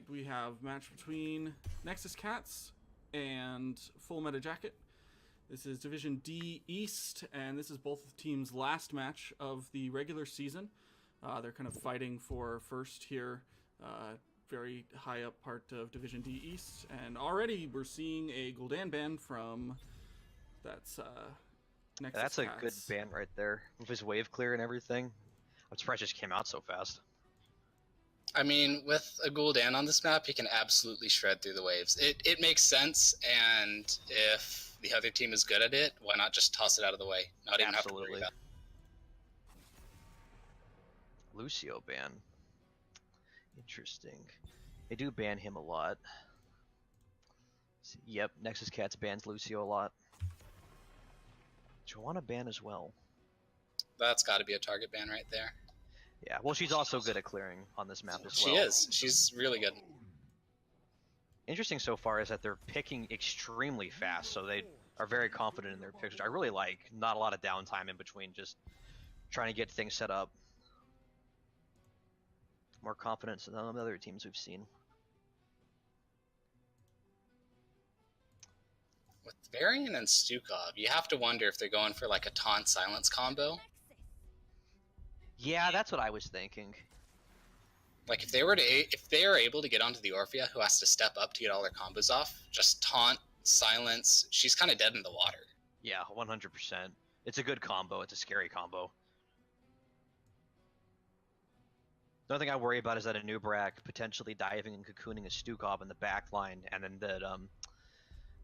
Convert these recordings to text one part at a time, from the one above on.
We have match between Nexus Cats and Full Meta Jacket. This is Division D East, and this is both teams' last match of the regular season. They're kind of fighting for first here, very high up part of Division D East, and already we're seeing a Gul'dan ban from Nexus That's a good Cats. ban right there, with his wave clear and everything. I'm surprised it just came out so fast. I mean, with a Gul'dan on this map, he can absolutely shred through the waves. It makes sense, and if the other team is good at it, why not just toss it out of the way? Not even have to worry about it. Lucio ban. Interesting. They do ban him a lot. Yep, Nexus Cats bans Lucio a lot. Joanna ban as well. That's got to be a target ban right there. Yeah, well, she's also good at clearing on this map as well. She is. She's really good. Interesting so far is that they're picking extremely fast, so they are very confident in their picks, which I really like. Not a lot of downtime in between, just trying to get things set up. More confidence than the other teams we've seen. With Varian and Stukov, you have to wonder if they're going for like a taunt silence combo. Yeah, that's what I was thinking. Like if they are able to get onto the Orphea, who has to step up to get all their combos off, just taunt, silence, she's kind of dead in the water. Yeah, 100%. It's a good combo. It's a scary combo. The only thing I worry about is that a Nubrak potentially diving and cocooning a Stukov in the back line, and then that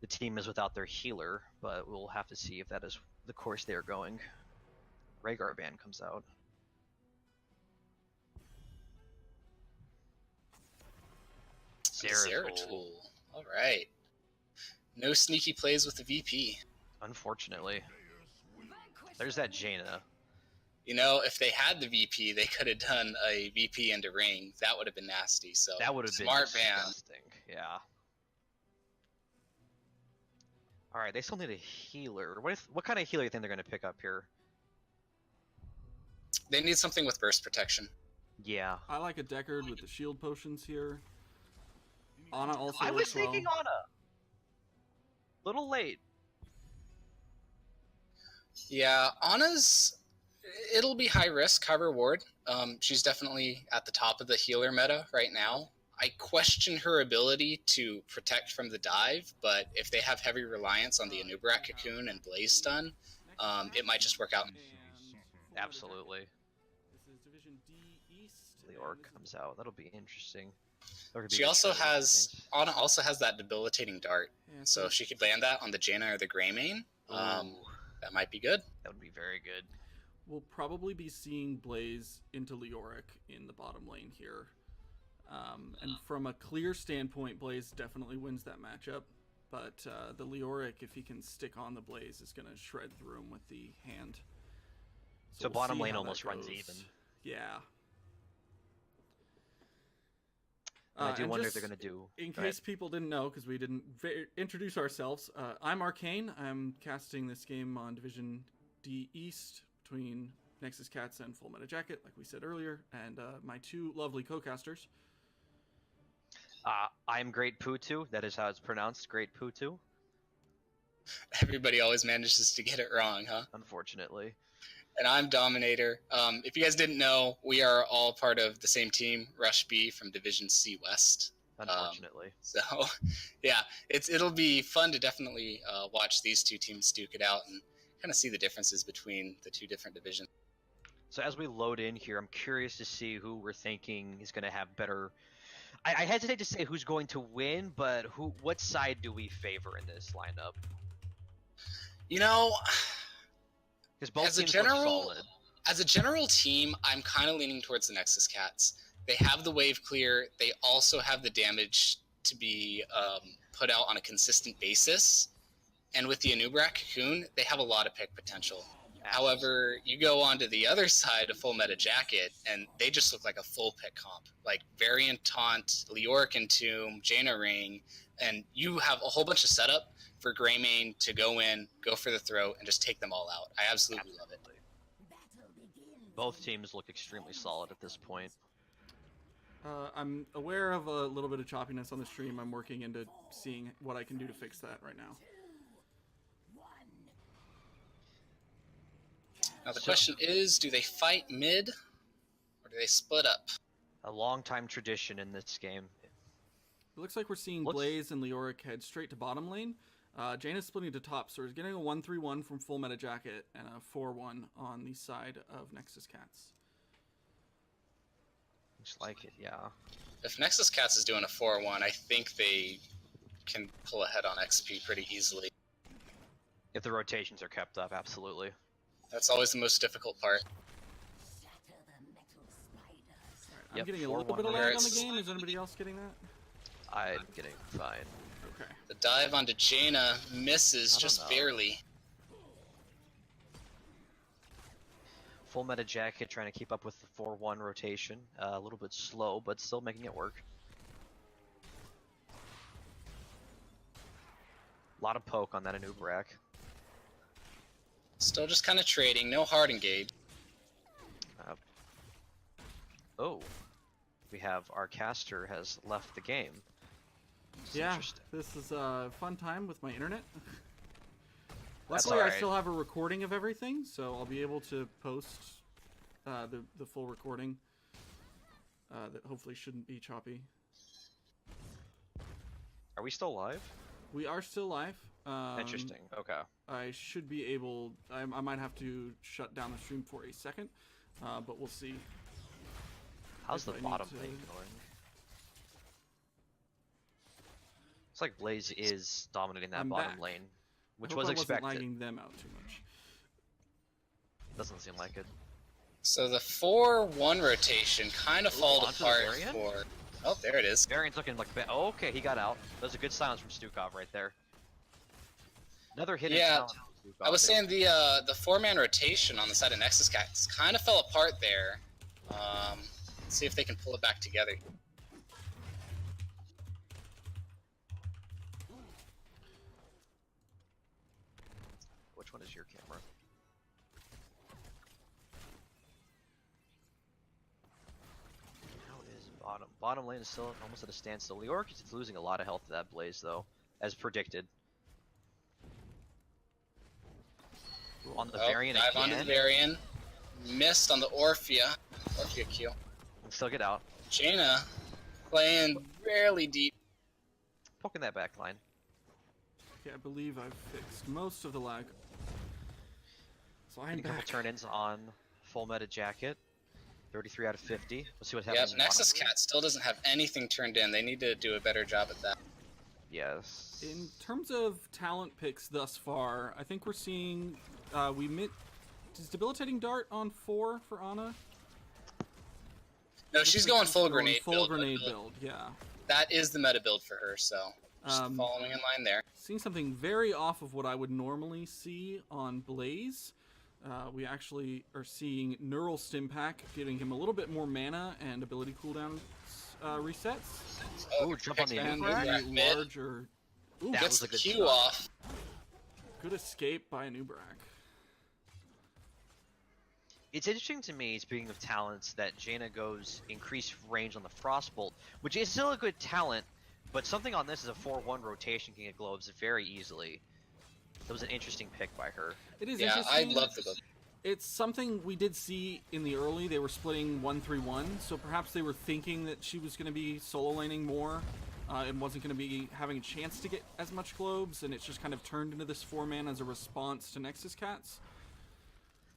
the team is without their healer, but we'll have to see if that is the course they are going. Rhaegar ban comes out. Zeratul. Alright. No sneaky plays with the VP. Unfortunately. There's that Jaina. You know, if they had the VP, they could have done a VP into ring. That would have been nasty. So that would have been smart ban. Disgusting. Yeah. All right, they still need a healer. What kind of healer do you think they're going to pick up here? They need something with burst protection. Yeah. I like a Deckard with the shield potions here. Ana also I was thinking well. Ana. Little late. Yeah, Ana's... It'll be high risk, high reward. She's definitely at the top of the healer meta right now. I question her ability to protect from the dive, but if they have heavy reliance on the Anubrak Cocoon and Blaze Stun, it might just work out. Absolutely. This is Division D East. The Orc comes out. That'll be interesting. She also has... Ana also has that debilitating dart, Yeah, so if she could land that on the Jaina or the Greymane, that might be good. That would be very good. We'll probably be seeing Blaze into Leoric in the bottom lane here. And from a clear standpoint, Blaze definitely wins that matchup. But the Leoric, if he can stick on the Blaze, is going to shred through him with the hand. So we'll bottom see lane how almost that runs goes. even. Yeah. I do and wonder if just they're going to do... In case people didn't know, because we didn't introduce ourselves, I'm Arcane. I'm casting this game on Division D East between Nexus Cats and Full Meta Jacket, like we said earlier, and my two lovely co-casters. I'm Great Putu. That is how it's pronounced, Great Putu. Everybody always manages to get it wrong, huh? Unfortunately. And I'm Dominator. If you guys didn't know, we are all part of the same team, Rush B from Division C West. Unfortunately. So, yeah, it'll be fun to definitely watch these two teams duke it out and kind of see the differences between the two different divisions. So as we load in here, I'm curious to see who we're thinking is going to have better... I hesitate to say who's going to win, but what side do we favor in this lineup? You know... Because both as a teams general, look solid. As a general team, I'm kind of leaning towards the Nexus Cats. They have the wave clear. They also have the damage to be put out on a consistent basis. And with the Anubrak Cocoon, they have a lot of pick potential. However, you go on to the other side of Full Meta Jacket, and they just look like a full pick comp. Like Variant Taunt, Leoric Entomb, Jaina Ring, and you have a whole bunch of setup for Greymane to go in, go for the throat, and just take them all out. I absolutely love it. Both teams look extremely solid at this point. I'm aware of a little bit of choppiness on the stream. I'm working into seeing what I can do to fix that right now. Now the question is, do they fight mid, or do they split up? A long-time tradition in this game. It looks like we're seeing Looks- Blaze and Leoric head straight to bottom lane. Jaina's splitting to top, so we're getting a 1-3-1 from Full Meta Jacket and a 4-1 on the side of Nexus Cats. Looks like it, yeah. If Nexus Cats is doing a 4-1, I think they can pull ahead on XP pretty easily. If the rotations are kept up, absolutely. That's always the most difficult part. I'm Yep, getting a 4-1 little bit of here. lag on the game. Is anybody else getting that? I'm getting fine. Okay. The dive onto Jaina misses I don't just know. barely. Full Meta Jacket trying to keep up with the 4-1 rotation. A little bit slow, but still making it work. A lot of poke on that Anubrak. Still just kind of trading, no hard engage. Oh, we have our caster has left the game. This is Yeah, interesting. this is a fun time with my internet. That's Luckily, I alright. still have a recording of everything, so I'll be able to post the full recording. That hopefully shouldn't be choppy. Are we still live? We are still live. Interesting. Okay. I should be able. I might have to shut down the stream for a second, but we'll see. How's If the I need bottom to- lane going? Looks like Blaze is dominating that I'm bottom back. lane, which I hope was I wasn't expected. lagging them out too much. Doesn't seem like it. So the 4-1 rotation kind of Ooh, falls onto the apart variant? for... Oh, there it is. Variant's looking like oh, okay, he got out. That was a good silence from Stukov right there. Another hidden Yeah, silence from Stukov I was there. saying the 4-man rotation on the side of Nexus Cats kind of fell apart there. Let's see if they can pull it back together. Which one is your camera? How is bottom lane is still almost at a standstill. Leoric is losing a lot of health to that Blaze though, as predicted. Ooh, on the variant dive onto the again. Varian. Missed on the Orphea. Orphea Q. And still get out. Jaina playing fairly deep. Poking that back line. Okay, I believe I've fixed most of the lag. So I'm Getting a couple back. turn-ins on Full Meta Jacket. 33 out of 50. Let's see what's happening. Yep, in Nexus bottom lane. Cat still doesn't have anything turned in. They need to do a better job at that. Yes. In terms of talent picks thus far, I think we're seeing is Debilitating Dart on 4 for Ana? No, she's going full Going grenade full build. grenade build, yeah. That is the meta build for her, so just Um, following in line there. Seeing something very off of what I would normally see on Blaze. We actually are seeing Neural Stim Pack, giving him a little bit more mana and ability cooldown resets. Ooh, jump on the And Anubrak. a mid. larger... Ooh, That Gets was a good Q shot. off. good escape by Anubrak. It's interesting to me, speaking of talents, that Jaina goes increased range on the Frostbolt, which is still a good talent, but something on this is a 4-1 rotation can get globes very easily. That was an interesting pick by her. It is Yeah, I interesting. love the build. It's something we did see in the early. They were splitting 1-3-1, so perhaps they were thinking that she was going to be solo laning more and wasn't going to be having a chance to get as much globes, and it's just kind of turned into this 4-man as a response to Nexus Cats.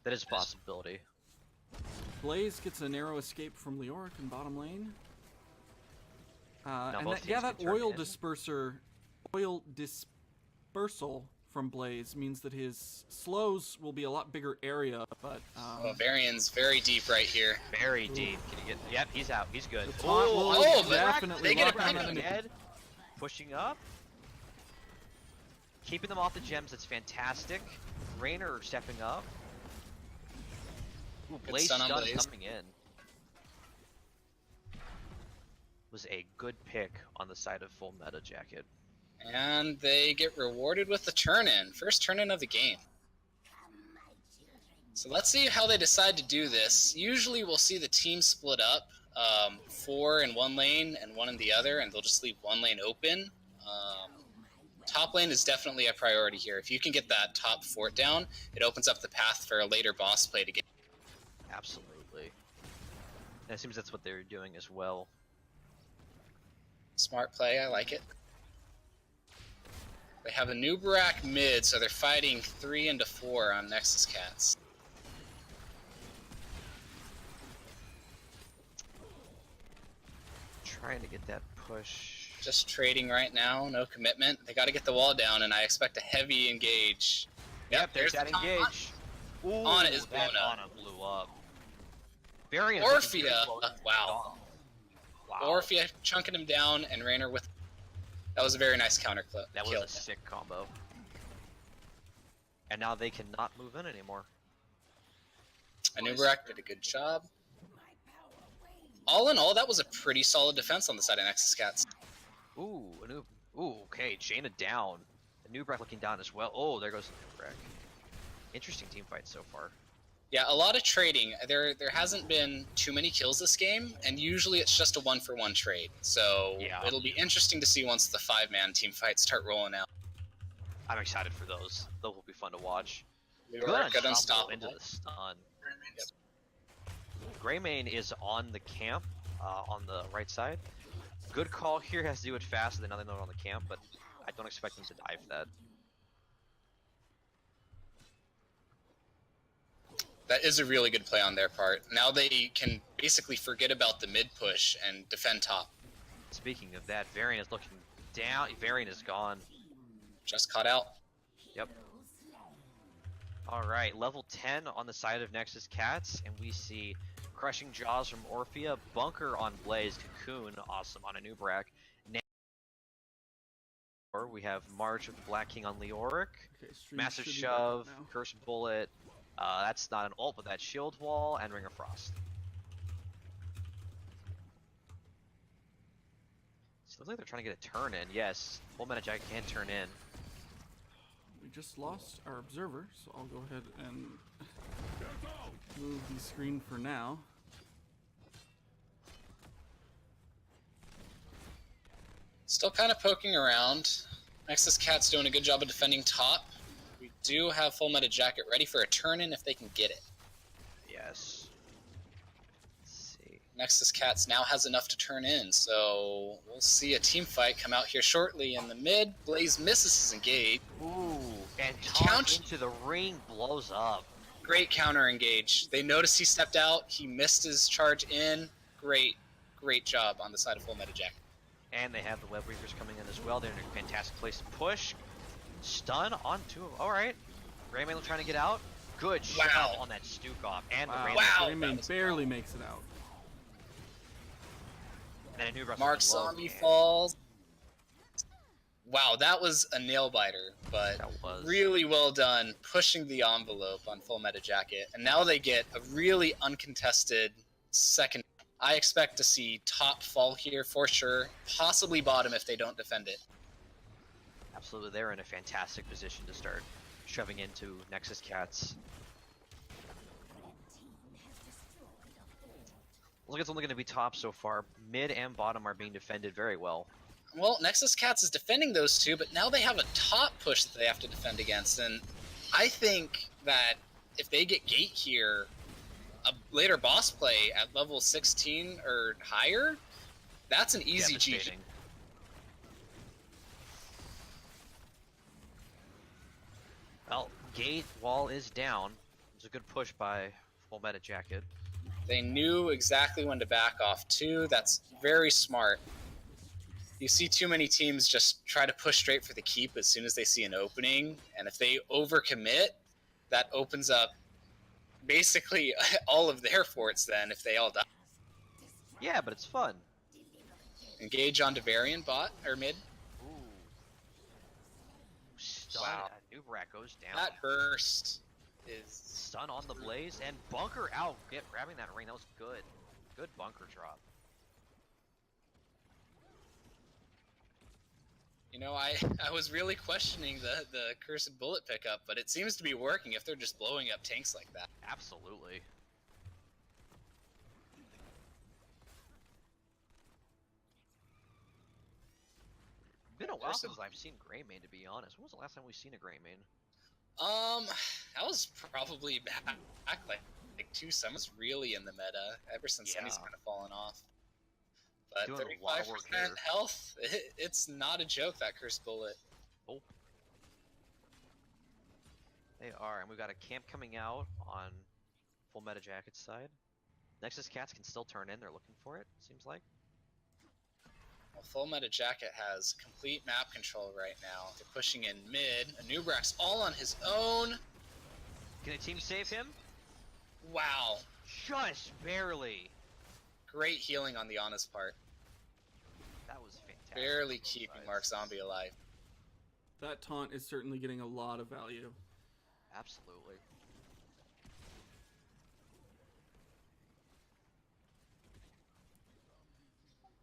That is a possibility. Blaze gets a narrow escape from Leoric in bottom lane. And both that teams can turn oil dispersal from Blaze means that his slows will be a lot bigger area, but Oh, Varian's very deep right here. Very deep. Can he get? Yep, he's out. He's good. The taunt will oh, but definitely they get lock it on back that on Anubrak. Dead. Pushing up. Keeping them off the gems. That's fantastic. Raynor stepping up. Ooh, Blaze stun on stun Blaze. coming in. Was a good pick on the side of Full Meta Jacket. And they get rewarded with the turn-in. First turn-in of the game. So let's see how they decide to do this. Usually we'll see the team split up 4 in one lane and 1 in the other, and they'll just leave one lane open. Top lane is definitely a priority here. If you can get that top fort down, it opens up the path for a later boss play to get. Absolutely. And it seems that's what they're doing as well. Smart play, I like it. They have a new Barak mid, so they're fighting 3 into 4 on Nexus Cats. Trying to get that push. Just trading right now, no commitment. They got to get the wall down, and I expect a heavy engage. Yep, there's that engage. Ooh, On it is blown up. Ana blew up. Variant Orphea, Wow. wow. Orphea chunking him down, and Raynor with. That was a very nice counter clip. That was a sick combo. And now they cannot move in anymore. Anubarak did a good job. All in all, that was a pretty solid defense on the side of Nexus Cats. Ooh, okay, Jaina down. Nubrak looking down as well. Oh, there goes Nubrak. Interesting team fight so far. Yeah, a lot of trading. There hasn't been too many kills this game, and usually it's just a 1-for-1 trade. So yeah. It'll be interesting to see once the 5-man team fights start rolling out. I'm excited for those. Those will be fun to watch. Good unstoppable. Into the stun. Yep. Greymane is on the camp, on the right side. Good call here, has to do it fast, and then they're on the camp, but I don't expect them to dive that. That is a really good play on their part. Now they can basically forget about the mid push and defend top. Speaking of that, Varian is looking down. Varian is gone. Just caught out. Yep. Alright, level 10 on the side of Nexus Cats, and we see Crushing Jaws from Orphea, Bunker on Blaze, Cocoon, awesome on Anubarak. We have March of the Black King on Leoric, Okay, stream Massive should be Shove, back now. Cursed Bullet, that's not an ult, but that's Shield Wall, and Ring of Frost. So it looks like they're trying to get a turn in. Yes, Full Meta Jack can turn in. We just lost our observer, so I'll go ahead and move the screen for now. Still kind of poking around. Nexus Cat's doing a good job of defending top. We do have Full Meta Jacket ready for a turn-in if they can get it. Yes. Let's see. Nexus Cats now has enough to turn in, so we'll see a team fight come out here shortly in the mid. Blaze misses his engage. Ooh, and Count- into the ring, blows up. Great counter engage. They noticed he stepped out. He missed his charge in. Great job on the side of Full Meta Jacket. And they have the Web Weavers coming in as well. They're in a fantastic place to push. Stun on two of them. Alright. Greymane trying to get out. Good shot on that Stukov. And the Wow, random. Wow. Greymane barely makes it out. And then Mark Zombie falls. Wow, that was a nail biter, but That was. really well done pushing the envelope on Full Meta Jacket. And now they get a really uncontested second. I expect to see top fall here for sure, possibly bottom if they don't defend it. Absolutely, they're in a fantastic position to start shoving into Nexus Cats. Looks like it's only going to be top so far. Mid and bottom are being defended very well. Well, Nexus Cats is defending those two, but now they have a top push that they have to defend against. And I think that if they get gate here, a later boss play at level 16 or higher, that's an easy GG. Devastating. Well, gate wall is down. It's a good push by Full Meta Jacket. They knew exactly when to back off too. That's very smart. You see too many teams just try to push straight for the keep as soon as they see an opening, and if they overcommit, that opens up basically all of their forts then if they all die. Yeah, but it's fun. Engage onto Varian bot or mid. Ooh. Stun. Wow. Nubrak goes down. That burst is Stun on the Blaze and Bunker out. Grabbing that ring. That was good. Good Bunker drop. You know, I was really questioning the Cursed Bullet pickup, but it seems to be working if they're just blowing up tanks like that. Absolutely. Been a while since I've seen Greymane, to be honest. When was the last time we've seen a Greymane? That was probably back like 2 summers really in the meta. Ever since then, he's kind of fallen off. But Doing a lot of work 35% here. health, it's not a joke, that cursed bullet. Oh. They are, and we've got a camp coming out on Full Meta Jacket's side. Nexus Cats can still turn in, they're looking for it, seems like. Well, Full Meta Jacket has complete map control right now. They're pushing in mid. Anubrax all on his own. Can a team save him? Wow. Just barely. Great healing on the Ana's part. That was fantastic. Barely keeping Mark Zombie alive. That taunt is certainly getting a lot of value. Absolutely.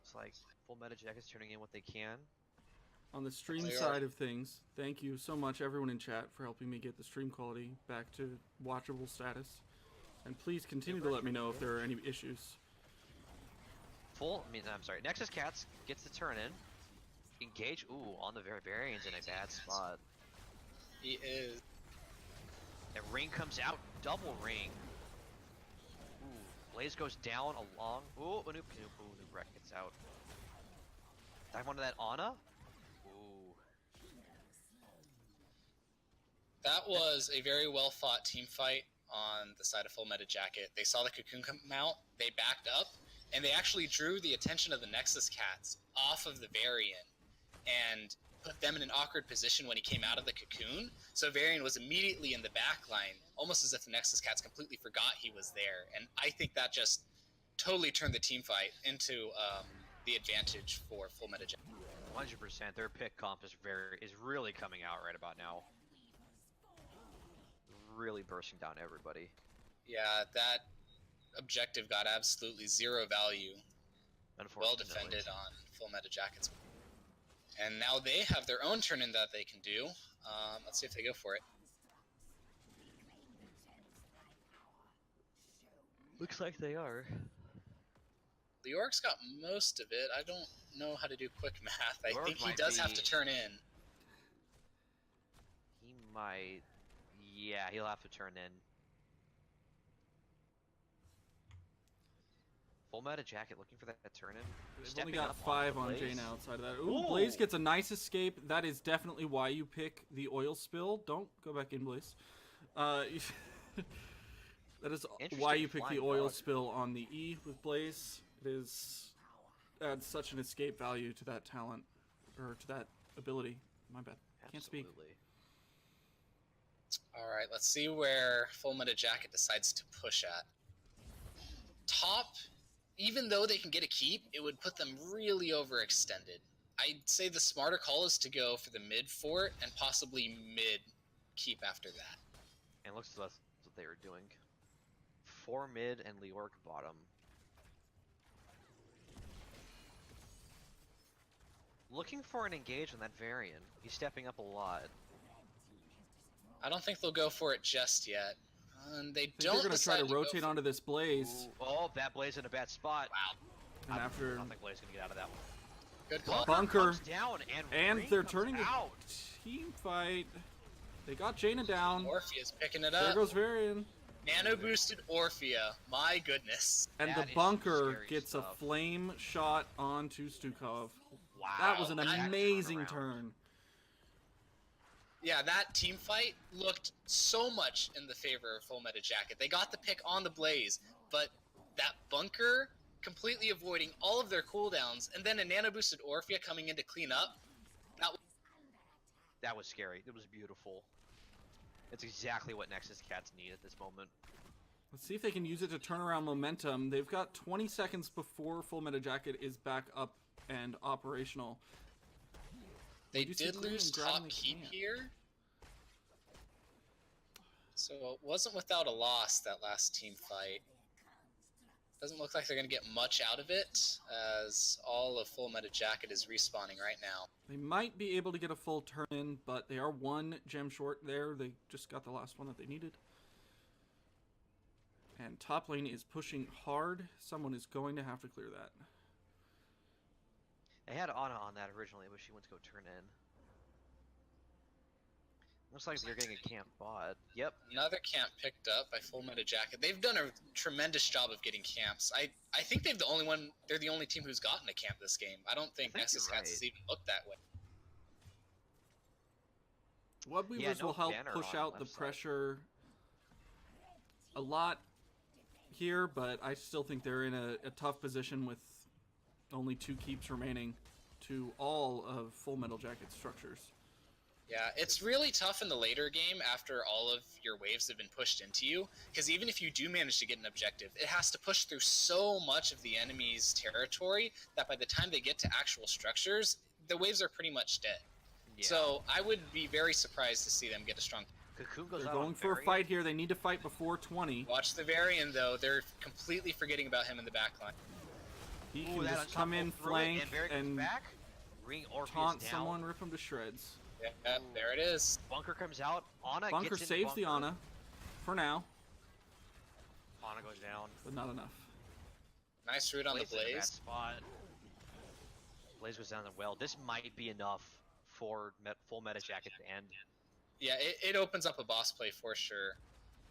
It's like Full Meta Jacket's turning in what they can. On the stream They are. side of things, thank you so much everyone in chat for helping me get the stream quality back to watchable status. And please continue to let me know if there are any issues. I'm sorry, Nexus Cats gets the turn in. Engage, ooh, on the Varian's in a bad spot. He is. And Ring comes out, double Ring. Ooh, Blaze goes down along. Ooh, Nubrak gets out. Dive onto that Ana? Ooh. That was a very well fought team fight on the side of Full Meta Jacket. They saw the cocoon come out, they backed up, and they actually drew the attention of the Nexus Cats off of the Varian and put them in an awkward position when he came out of the cocoon. So Varian was immediately in the back line, almost as if the Nexus Cats completely forgot he was there. And I think that just totally turned the team fight into the advantage for Full Meta Jacket. 100%. Their pick comp is really coming out right about now. Really bursting down everybody. Yeah, that objective got absolutely zero value. Well Unfortunately. defended on Full Meta Jackets. And now they have their own turn-in that they can do. Let's see if they go for it. Looks like they are. Leoric's got most of it. I don't know how to do quick math. I Leoric think he might does have be- to turn in. He might... Yeah, he'll have to turn in. Full Meta Jacket looking for that turn in. They've only got 5 on Jane Blaze. outside of that. Ooh, Ooh. Blaze gets a nice escape. That is definitely why you pick the oil spill. Don't go back in, Blaze. That is why you pick the flying oil dog. spill on the E with Blaze. It adds such an escape value to that talent, or to that ability. My bad. Can't speak. Absolutely. Alright, let's see where Full Meta Jacket decides to push at. Top, even though they can get a keep, it would put them really overextended. I'd say the smarter call is to go for the mid fort and possibly mid keep after that. And looks to us what they were doing. 4 mid and Leoric bottom. Looking for an engage on that Varian. He's stepping up a lot. I don't think they'll go for it just yet. And they I think don't they're going to try decide to go rotate for- onto this Blaze. Ooh, oh, that Blaze in a bad spot. Wow, And I after don't think Blaze is gonna get out of that one. good call. Bunker. Comes down And Ring they're comes turning out. a team fight. They got Jaina down. Orphea's picking it There up. goes Varian. Nano boosted Orphea. My goodness. And That the is bunker scary gets stuff. a flame shot onto Stukov. Wow. That was an that amazing turnaround. turn. Yeah, that team fight looked so much in the favor of Full Meta Jacket. They got the pick on the Blaze, but that bunker completely avoiding all of their cooldowns, and then a nano boosted Orphea coming in to clean up. That was scary. It was beautiful. It's exactly what Nexus Cats need at this moment. Let's see if they can use it to turn around momentum. They've got 20 seconds before Full Meta Jacket is back up and operational. They do see did Clean lose and grabbing top the keep can. here. So it wasn't without a loss, that last team fight. Doesn't look like they're going to get much out of it, as all of Full Meta Jacket is respawning right now. They might be able to get a full turn in, but they are 1 gem short there. They just got the last one that they needed. And top lane is pushing hard. Someone is going to have to clear that. I had Ana on that originally, but she went to go turn in. Looks like they're getting a camp bot. Yep. Another camp picked up by Full Meta Jacket. They've done a tremendous job of getting camps. I think they're the only team who's gotten a camp this game. I don't think Nexus Cats has even looked that way. Web Weavers will help push out the pressure a lot here, but I still think they're in a tough position with only 2 keeps remaining to all of Full Metal Jacket's structures. Yeah, it's really tough in the later game after all of your waves have been pushed into you, because even if you do manage to get an objective, it has to push through so much of the enemy's territory that by the time they get to actual structures, the waves are pretty much dead. Yeah. So I would be very surprised to see them get a strong... Cocoon goes They're out going for a fight here. They need to fight before 20. Watch the Varian, though. They're completely forgetting about him in the backline. He can just come in, flank, and taunt someone, rip him to shreds. Yeah, there it is. Bunker comes out. Ana Bunker gets in saves bunker. the Ana for now. Ana goes down. But not enough. Nice root on the Blaze. Spot. Blaze goes down the well. This might be enough for Full Meta Jacket to end. Yeah, it opens up a boss play for sure.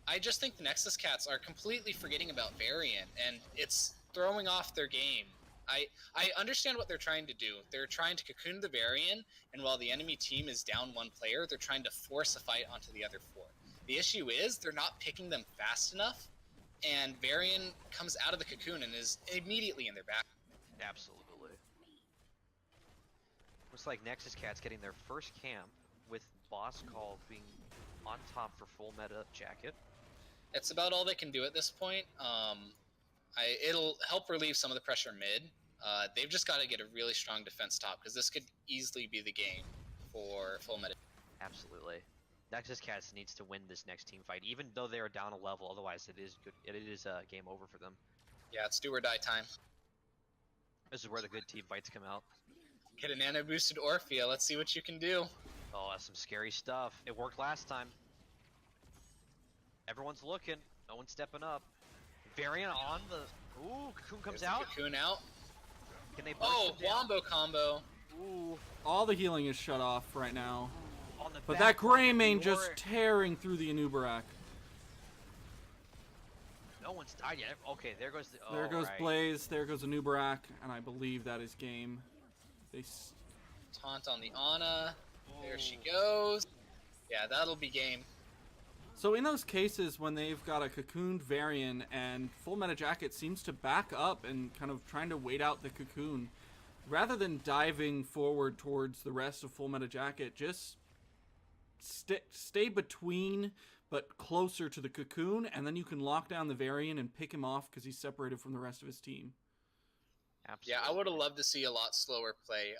I just think the Nexus Cats are completely forgetting about Varian, and it's throwing off their game. I understand what they're trying to do. They're trying to cocoon the Varian, and while the enemy team is down 1 player, they're trying to force a fight onto the other 4. The issue is they're not picking them fast enough, and Varian comes out of the cocoon and is immediately in their back. Absolutely. Looks like Nexus Cats getting their first camp with Boss Call being on top for Full Meta Jacket. It's about all they can do at this point. It'll help relieve some of the pressure mid. They've just got to get a really strong defense top, because this could easily be the game for Full Meta. Absolutely. Nexus Cats needs to win this next team fight, even though they are down a level. Otherwise, it is good. It is game over for them. Yeah, it's do or die time. This is where the good team fights come out. Get a nano boosted Orphea. Let's see what you can do. Oh, that's some scary stuff. It worked last time. Everyone's looking. No one's stepping up. Variant on the... Ooh, Cocoon comes out. Cocoon out. Can they burst Oh, Wombo combo. Ooh. All the healing is shut off right now. On the But that Greymane just tearing through the Anubarak. No one's died yet. Okay, there goes the... There goes Blaze, there goes Anubarak, and I believe that is game. They... Taunt on the Ana. There she goes. Yeah, that'll be game. So in those cases when they've got a cocooned Varian and Full Meta Jacket seems to back up and kind of trying to wait out the cocoon, rather than diving forward towards the rest of Full Meta Jacket, just stay between but closer to the cocoon, and then you can lock down the Varian and pick him off because he's separated from the rest of his team. Absolutely. Yeah, I would have loved to see a lot slower play.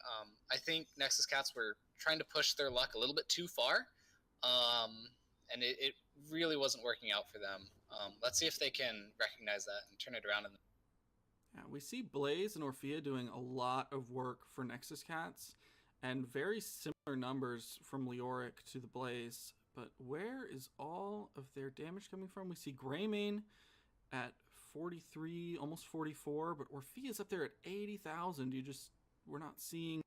I think Nexus Cats were trying to push their luck a little bit too far, and it really wasn't working out for them. Let's see if they can recognize that and turn it around. Yeah, we see Blaze and Orphea doing a lot of work for Nexus Cats, and very similar numbers from Leoric to the Blaze. But where is all of their damage coming from? We see Greymane at 43, almost 44, but Orphea's up there at 80,000. We're not seeing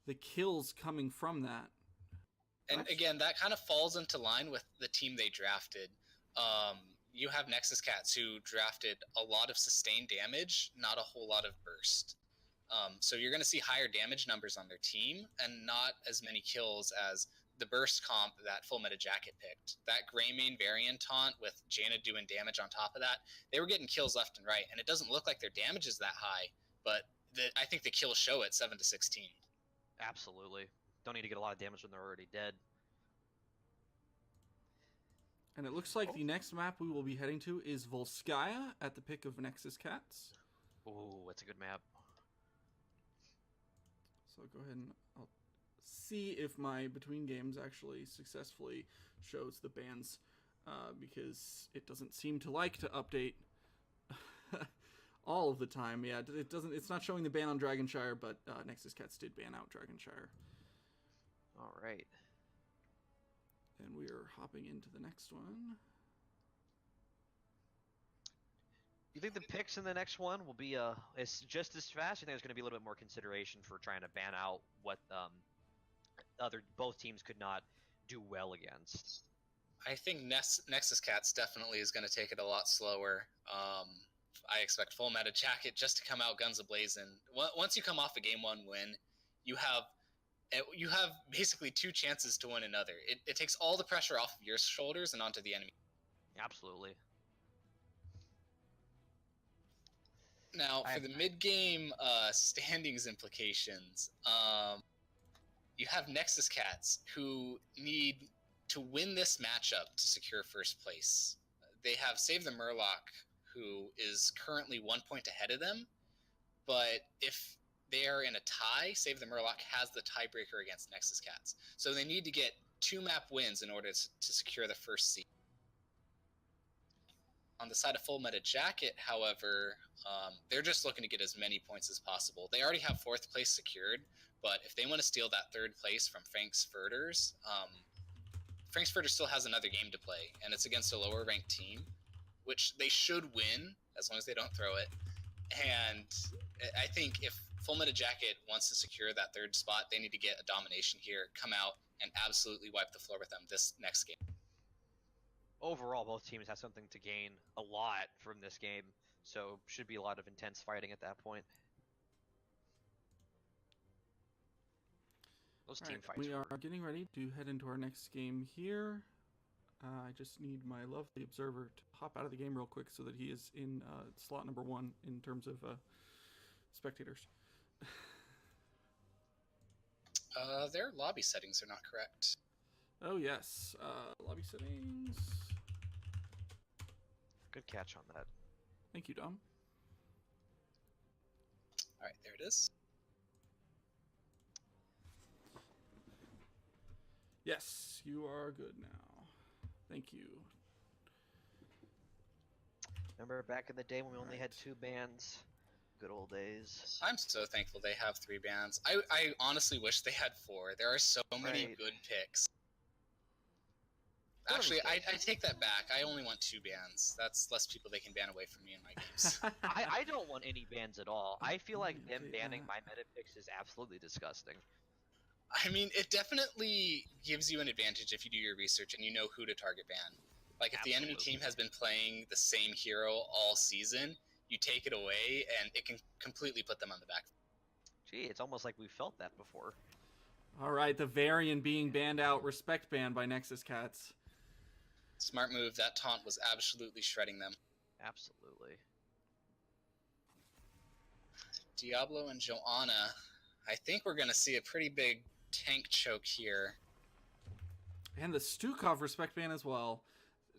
the kills coming from that. And again, that kind of falls into line with the team they drafted. You have Nexus Cats who drafted a lot of sustained damage, not a whole lot of burst. So you're going to see higher damage numbers on their team and not as many kills as the burst comp that Full Meta Jacket picked. That Greymane Variant taunt with Jaina doing damage on top of that, they were getting kills left and right, and it doesn't look like their damage is that high, but I think the kills show it 7 to 16. Absolutely. Don't need to get a lot of damage when they're already dead. And it looks like the next map we will be heading to is Volskaya at the pick of Nexus Cats. Ooh, that's a good map. So go ahead and I'll see if my between games actually successfully shows the bans, because it doesn't seem to like to update all of the time. Yeah, it doesn't. It's not showing the ban on Dragonshire, but Nexus Cats did ban out Dragonshire. All right. And we are hopping into the next one. You think the picks in the next one will be it's just as fast? You think there's going to be a little bit more consideration for trying to ban out what both teams could not do well against? I think Nexus Cats definitely is going to take it a lot slower. I expect Full Meta Jacket just to come out guns a-blazing. Once you come off a game 1 win, you have basically 2 chances to win another. It takes all the pressure off of your shoulders and onto the enemy. Absolutely. Now, for the mid-game standings implications, you have Nexus Cats who need to win this matchup to secure first place. They have Save the Murloc, who is currently 1 point ahead of them, but if they are in a tie, Save the Murloc has the tiebreaker against Nexus Cats. So they need to get 2 map wins in order to secure the first seed. On the side of Full Meta Jacket, however, they're just looking to get as many points as possible. They already have 4th place secured, but if they want to steal that 3rd place from Frankfurters, Frankfurters still has another game to play, and it's against a lower ranked team, which they should win as long as they don't throw it. And I think if Full Meta Jacket wants to secure that 3rd spot, they need to get a domination here, come out, and absolutely wipe the floor with them this next game. Overall, both teams have something to gain a lot from this game, so should be a lot of intense fighting at that point. Those team fights. We are getting ready to head into our next game here. I just need my lovely observer to hop out of the game real quick so that he is in slot number 1 in terms of spectators. Their lobby settings are not correct. Oh yes, lobby settings. Good catch on that. Thank you, Dom. All right, there it is. Yes, you are good now. Thank you. Remember back in the day when we only had 2 bands? Good old days. I'm so thankful they have 3 bans. I honestly wish they had 4. There are so many good picks. Actually, I take that back. I only want 2 bans. That's less people they can ban away from me in my games. I don't want any bans at all. I feel like them banning my meta picks is absolutely disgusting. I mean, it definitely gives you an advantage if you do your research and you know who to target ban. Like, if the enemy team has been playing the same hero all season, you take it away, and it can completely put them on the back. Gee, it's almost like we felt that before. All right, the Varian being banned out, respect ban by Nexus Cats. Smart move. That taunt was absolutely shredding them. Absolutely. Diablo and Joanna. I think we're going to see a pretty big tank choke here. And the Stukov respect ban as well.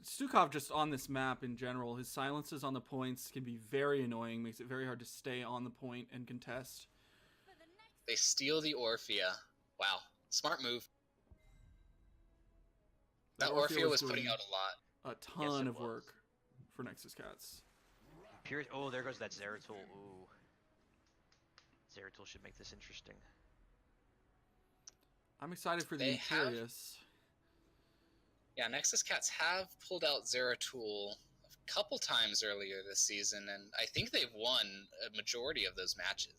Stukov just on this map in general, his silences on the points can be very annoying, makes it very hard to stay on the point and contest. They steal the Orphea. Wow. Smart move. That Orphea was putting out a lot. A ton of work for Nexus Cats. Oh, there goes that Zeratul. Ooh. Zeratul should make this interesting. I'm excited for the Imperious. Yeah, Nexus Cats have pulled out Zeratul a couple times earlier this season, and I think they've won a majority of those matches.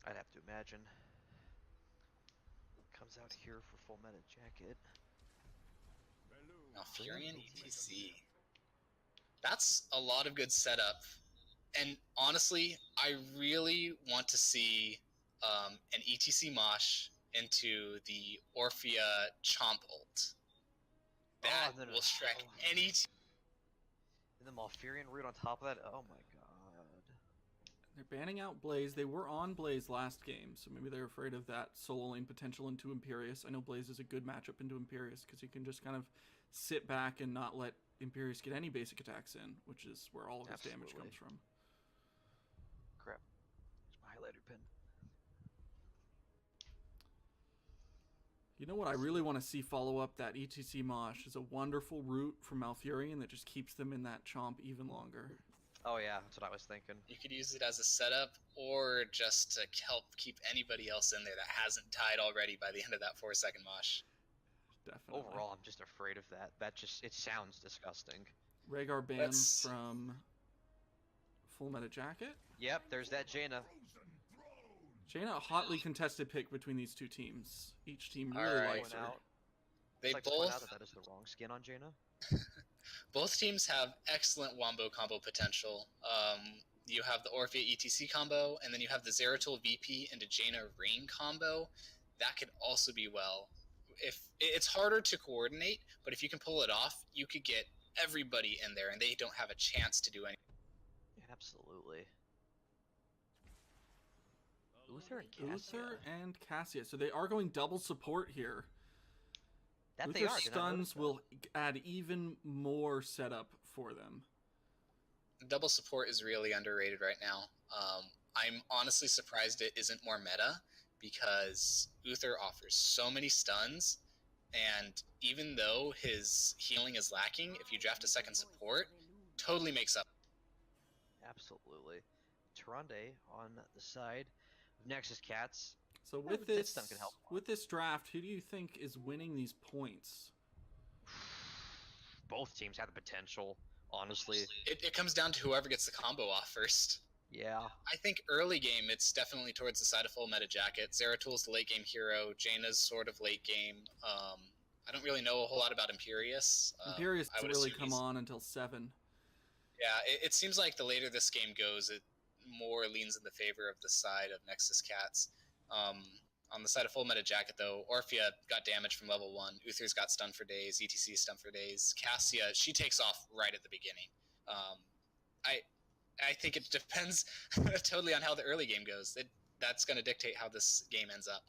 I'd have to imagine. Comes out here for Full Meta Jacket. Now, Furion ETC. That's a lot of good setup. And honestly, I really want to see an ETC Mosh into the Orphea Chomp ult. That will Shrek any team. And the Malfurion root on top of that. Oh my god. They're banning out Blaze. They were on Blaze last game, so maybe they're afraid of that solo lane potential into Imperious. I know Blaze is a good matchup into Imperious because you can just kind of sit back and not let Imperious get any basic attacks in, which is where all of his damage comes from. Crap. Here's my highlighter pen. You know what I really want to see follow up that ETC Mosh is a wonderful root from Malfurion that just keeps them in that chomp even longer. Oh yeah, that's what I was thinking. You could use it as a setup or just to help keep anybody else in there that hasn't died already by the end of that 4-second Mosh. Definitely. Overall, I'm just afraid of that. It sounds disgusting. Rhaegar banned Let's- from Full Meta Jacket. Yep, there's that Jaina. Jaina, a hotly contested pick between these two teams. Each team really Alright. likes her. They I'd like to point out both that is the wrong skin on Jaina. both teams have excellent wombo combo potential. You have the Orphea ETC combo, and then you have the Zeratul VP into Jaina Rain combo. That could also be well. If it's harder to coordinate, but if you can pull it off, you could get everybody in there, and they don't have a chance to do anything. Absolutely. Uther and Cassia. Uther and Cassia. So they are going double support here. That Uther they are. Did not notice stuns that. will add even more setup for them. Double support is really underrated right now. I'm honestly surprised it isn't more meta, because Uther offers so many stuns, and even though his healing is lacking, if you draft a second support, totally makes up. Absolutely. Tyrande on the side of Nexus Cats. So Yeah, with that this stun can help a lot. with this draft, who do you think is winning these points? Both teams have the potential, honestly. It comes down to whoever gets the combo off first. Yeah. I think early game, it's definitely towards the side of Full Meta Jacket. Zeratul's the late game hero. Jaina's sort of late game. I don't really know a whole lot about Imperius. Imperius I would doesn't really assume come he's- on until 7. Yeah, it seems like the later this game goes, it more leans in the favor of the side of Nexus Cats. On the side of Full Meta Jacket, though, Orphea got damage from level 1. Uther's got stun for days. ETC stun for days. Cassia, she takes off right at the beginning. I think it depends totally on how the early game goes. That's going to dictate how this game ends up.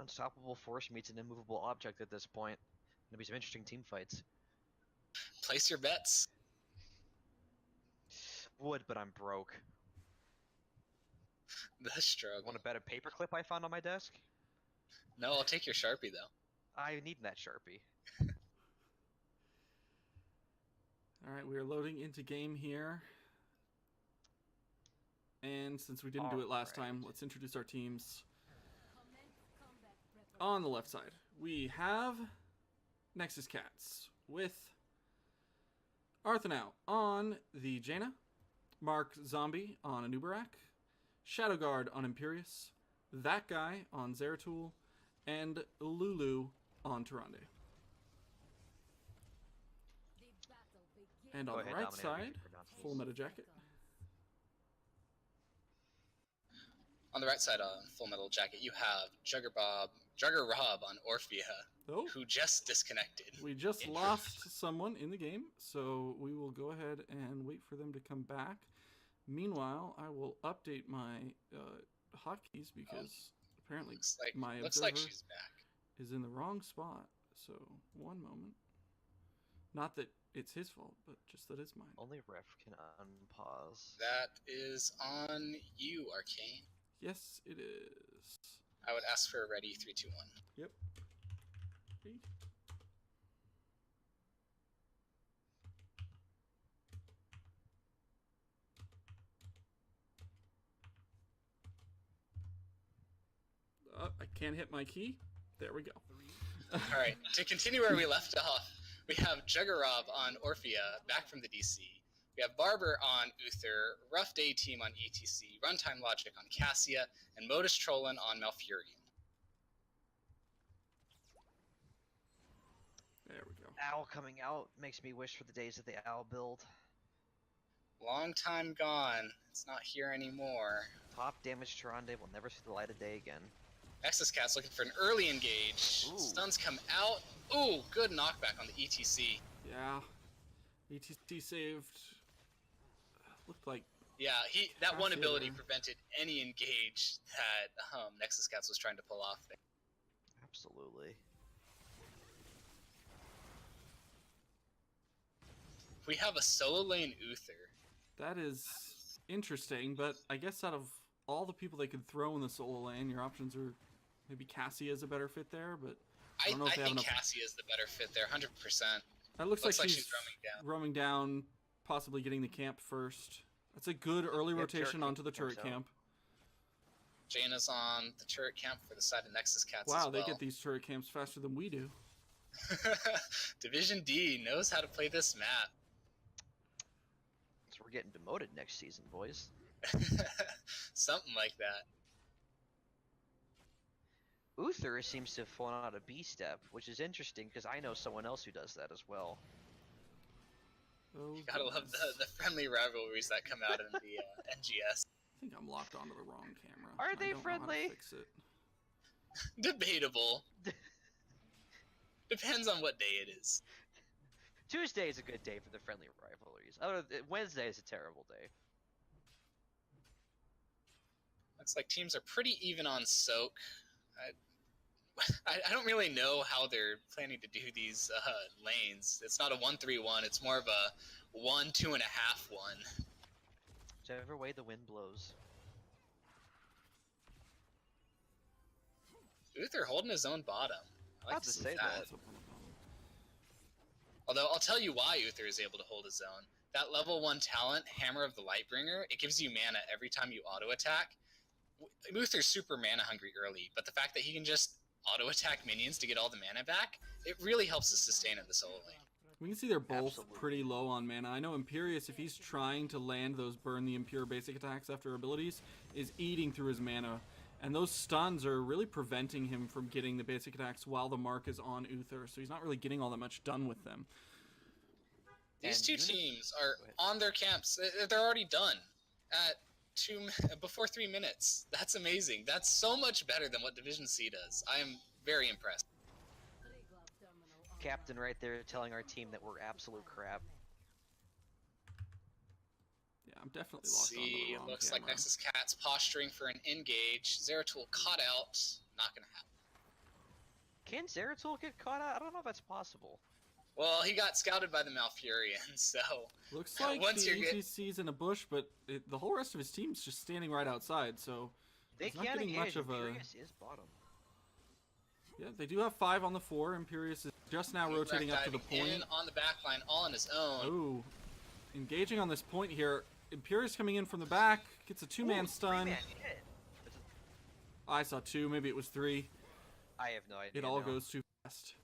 Unstoppable force meets an immovable object at this point. Gonna be some interesting team fights. Place your bets. Would, but I'm broke. The struggle. Want to bet a paperclip I found on my desk? No, I'll take your Sharpie, though. I need that Sharpie. All right, we are loading into game here. And since we didn't do it last time, let's introduce our teams. On the left side, we have Nexus Cats with Arthanau on the Jaina, Mark Zombie on Anubarak, Shadowguard on Imperius, that guy on Zeratul, and Lulu on Tyrande. And on Go the ahead, right Dominator, side, you can pronounce Full Meta Jacket. On the right side of Full Metal Jacket, you have Jugger Rob on Orphea, Oh, who just disconnected. we just lost someone in the game, so we will go ahead and wait for them to come back. Meanwhile, I will update my hotkeys because apparently my Looks like observer she's back. is in the wrong spot. So, one moment. Not that it's his fault, but just that it's mine. Only ref can unpause. That is on you, Arcane. Yes, it is. I would ask for a ready 3, 2, 1. Yep. Ready? I can't hit my key. There we go. All right, to continue where we left off, we have Juggerab on Orphea, back from the DC. We have Barber on Uther, Rough Day Team on ETC, Runtime Logic on Cassia, and Modus Trollin on Malfurion. There we go. Owl coming out makes me wish for the days of the Owl build. Long time gone. It's not here anymore. Top damage Tyrande will never see the light of day again. Nexus Cat's looking for an early engage. Ooh. Stuns come out. Ooh, good knockback on the ETC. Yeah. ETC saved. Looked like. Yeah, that one Cassia ability there. prevented any engage that Nexus Cats was trying to pull off there. Absolutely. We have a solo lane Uther. That is interesting, but I guess out of all the people they could throw in the solo lane, your options are maybe Cassia is a better fit there, but I don't know if they have think enough. Cassie is the better fit there, 100%. That looks like she's roaming down. roaming down, possibly getting the camp first. That's a good early Yep, rotation turret onto the camp turret camps out. camp. Jaina's on the turret camp for the side of Nexus Cats Wow, as they well. get these turret camps faster than we do. Division D knows how to play this map. So we're getting demoted next season, boys. Something like that. Uther seems to have fallen out of B-step, which is interesting because I know someone else who does that as well. Oh, You gotta love the friendly rivalries that come out in the NGS. I think I'm locked onto the wrong camera. Are I they don't know how to friendly? fix it. Debatable. Depends on what day it is. Tuesday is a good day for the friendly rivalries. Wednesday is a terrible day. It's like teams are pretty even on soak. I don't really know how they're planning to do these lanes. It's not a 1-3-1. It's more of a 1-2.5-1. Whichever way the wind blows. Uther holding his own bottom. I like About to to see say that. that. Although I'll tell you why Uther is able to hold his own. That level 1 talent, Hammer of the Lightbringer, it gives you mana every time you auto attack. Uther's super mana hungry early, but the fact that he can just auto attack minions to get all the mana back, it really helps to sustain in the solo lane. We can see they're both Absolutely. pretty low on mana. I know Imperius, if he's trying to land those burn the impure basic attacks after abilities, is eating through his mana. And those stuns are really preventing him from getting the basic attacks while the mark is on Uther, so he's not really getting all that much done with them. These And two Unit- teams are Go ahead. on their camps. They're already done at before 3 minutes. That's amazing. That's so much better than what Division C does. I am very impressed. Captain right there telling our team that we're absolute crap. Yeah, I'm definitely Let's locked onto see. the It wrong looks camera. like Nexus Cat's posturing for an engage. Zeratul caught out. Not gonna happen. Can Zeratul get caught out? I don't know if that's possible. Well, he got scouted by the Malfurion, so Looks like Once the you're get- ETC's in a bush, but the whole rest of his team's just standing right outside, so They He's not can't getting engage. much of a- Imperius is bottom. yeah, they do have 5 on the 4. Imperius is just now rotating up to the diving in point. on the back line all on his own. Ooh, engaging on this point here. Imperius coming in from the back, gets a 2-man Ooh, stun. 3-man hit. I saw 2, maybe it was 3. I have no idea. It all now. goes too fast.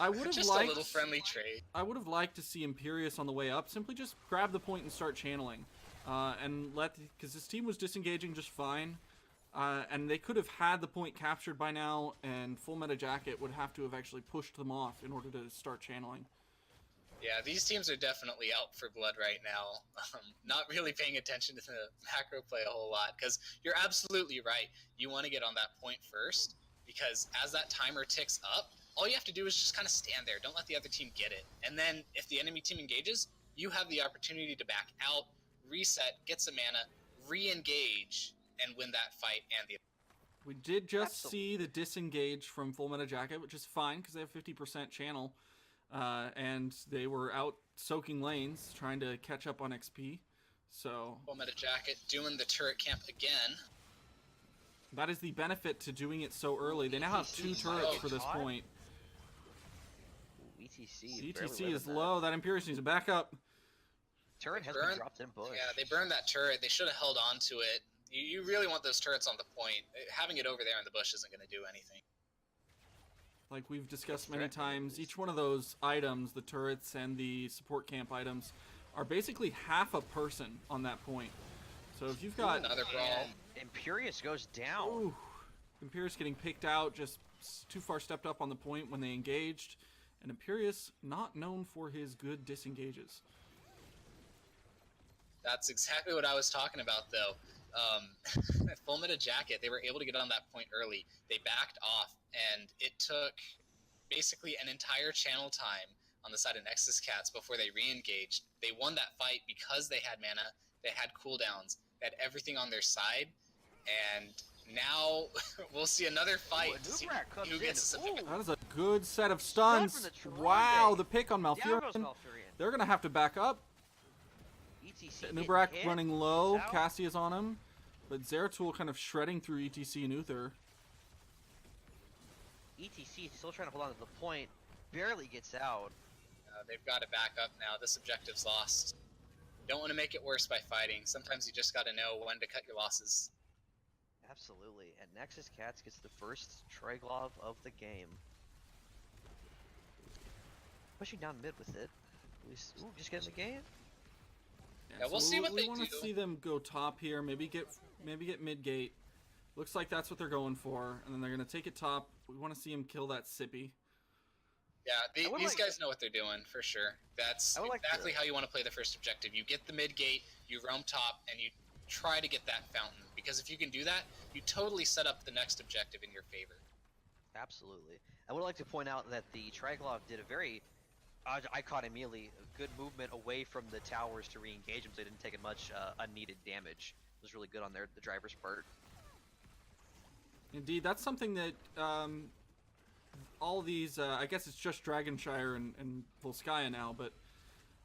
I would have Just liked a little friendly trade. I would have liked to see Imperius on the way up simply just grab the point and start channeling, and because his team was disengaging just fine, and they could have had the point captured by now, and Full Meta Jacket would have to have actually pushed them off in order to start channeling. Yeah, these teams are definitely out for blood right now. Not really paying attention to the macro play a whole lot, because you're absolutely right. You want to get on that point first, because as that timer ticks up, all you have to do is just kind of stand there. Don't let the other team get it. And then if the enemy team engages, you have the opportunity to back out, reset, get some mana, re-engage, and win that fight and the... We did just Absolutely. see the disengage from Full Meta Jacket, which is fine because they have 50% channel, and they were out soaking lanes trying to catch up on XP. So Full Meta Jacket doing the turret camp again. that is the benefit to doing it so early. They now have 2 turrets for this God. point. Ooh, ETC. ETC is low. That Imperius needs to back up. Turret has Burn- been dropped in bush. Yeah, they burned that turret. They should have held on to it. You really want those turrets on the point. Having it over there in the bush isn't going to do anything. Like we've discussed It's many threatening, at times, least. each one of those items, the turrets and the support camp items, are basically half a person on that point. So if you've got Another brawl. And Imperius goes down. ooh, Imperius getting picked out, just too far stepped up on the point when they engaged, and Imperius not known for his good disengages. That's exactly what I was talking about, though. Full Meta Jacket, they were able to get on that point early. They backed off, and it took basically an entire channel time on the side of Nexus Cats before they re-engaged. They won that fight because they had mana, they had cooldowns, they had everything on their side, and now we'll see another fight to see Nubrak comes who gets in. the pick. Ooh. That is a good set of Stun stuns. from the Trident. Wow, the pick on Down goes Malfurion. Malfurion. They're gonna have to back up. ETC getting Nubrak hit. running low. Out. Cassia's on him, but Zeratul kind of shredding through ETC and Uther. ETC still trying to hold on to the point. Barely gets out. They've got to back up now. This objective's lost. Don't want to make it worse by fighting. Sometimes you just got to know when to cut your losses. Absolutely. And Nexus Cats gets the first Triglove of the game. Pushing down mid with it. Ooh, just get in the game. Yeah, we'll see what they want do. to see them go top here. Maybe get mid gate. Looks like that's what they're going for, and then they're gonna take it top. We want to see him kill that Sippy. Yeah, these like guys know what they're doing for sure. That's exactly how you want to play the first objective. You get the mid gate, you roam top, and you try to get that fountain. Because if you can do that, you totally set up the next objective in your favor. Absolutely. I would like to point out that the Triglove did a very, I caught immediately, a good movement away from the towers to re-engage them so they didn't take much unneeded damage. It was really good on the driver's part. Indeed, that's something that all of these, I guess it's just Dragonshire and Volskaya now, but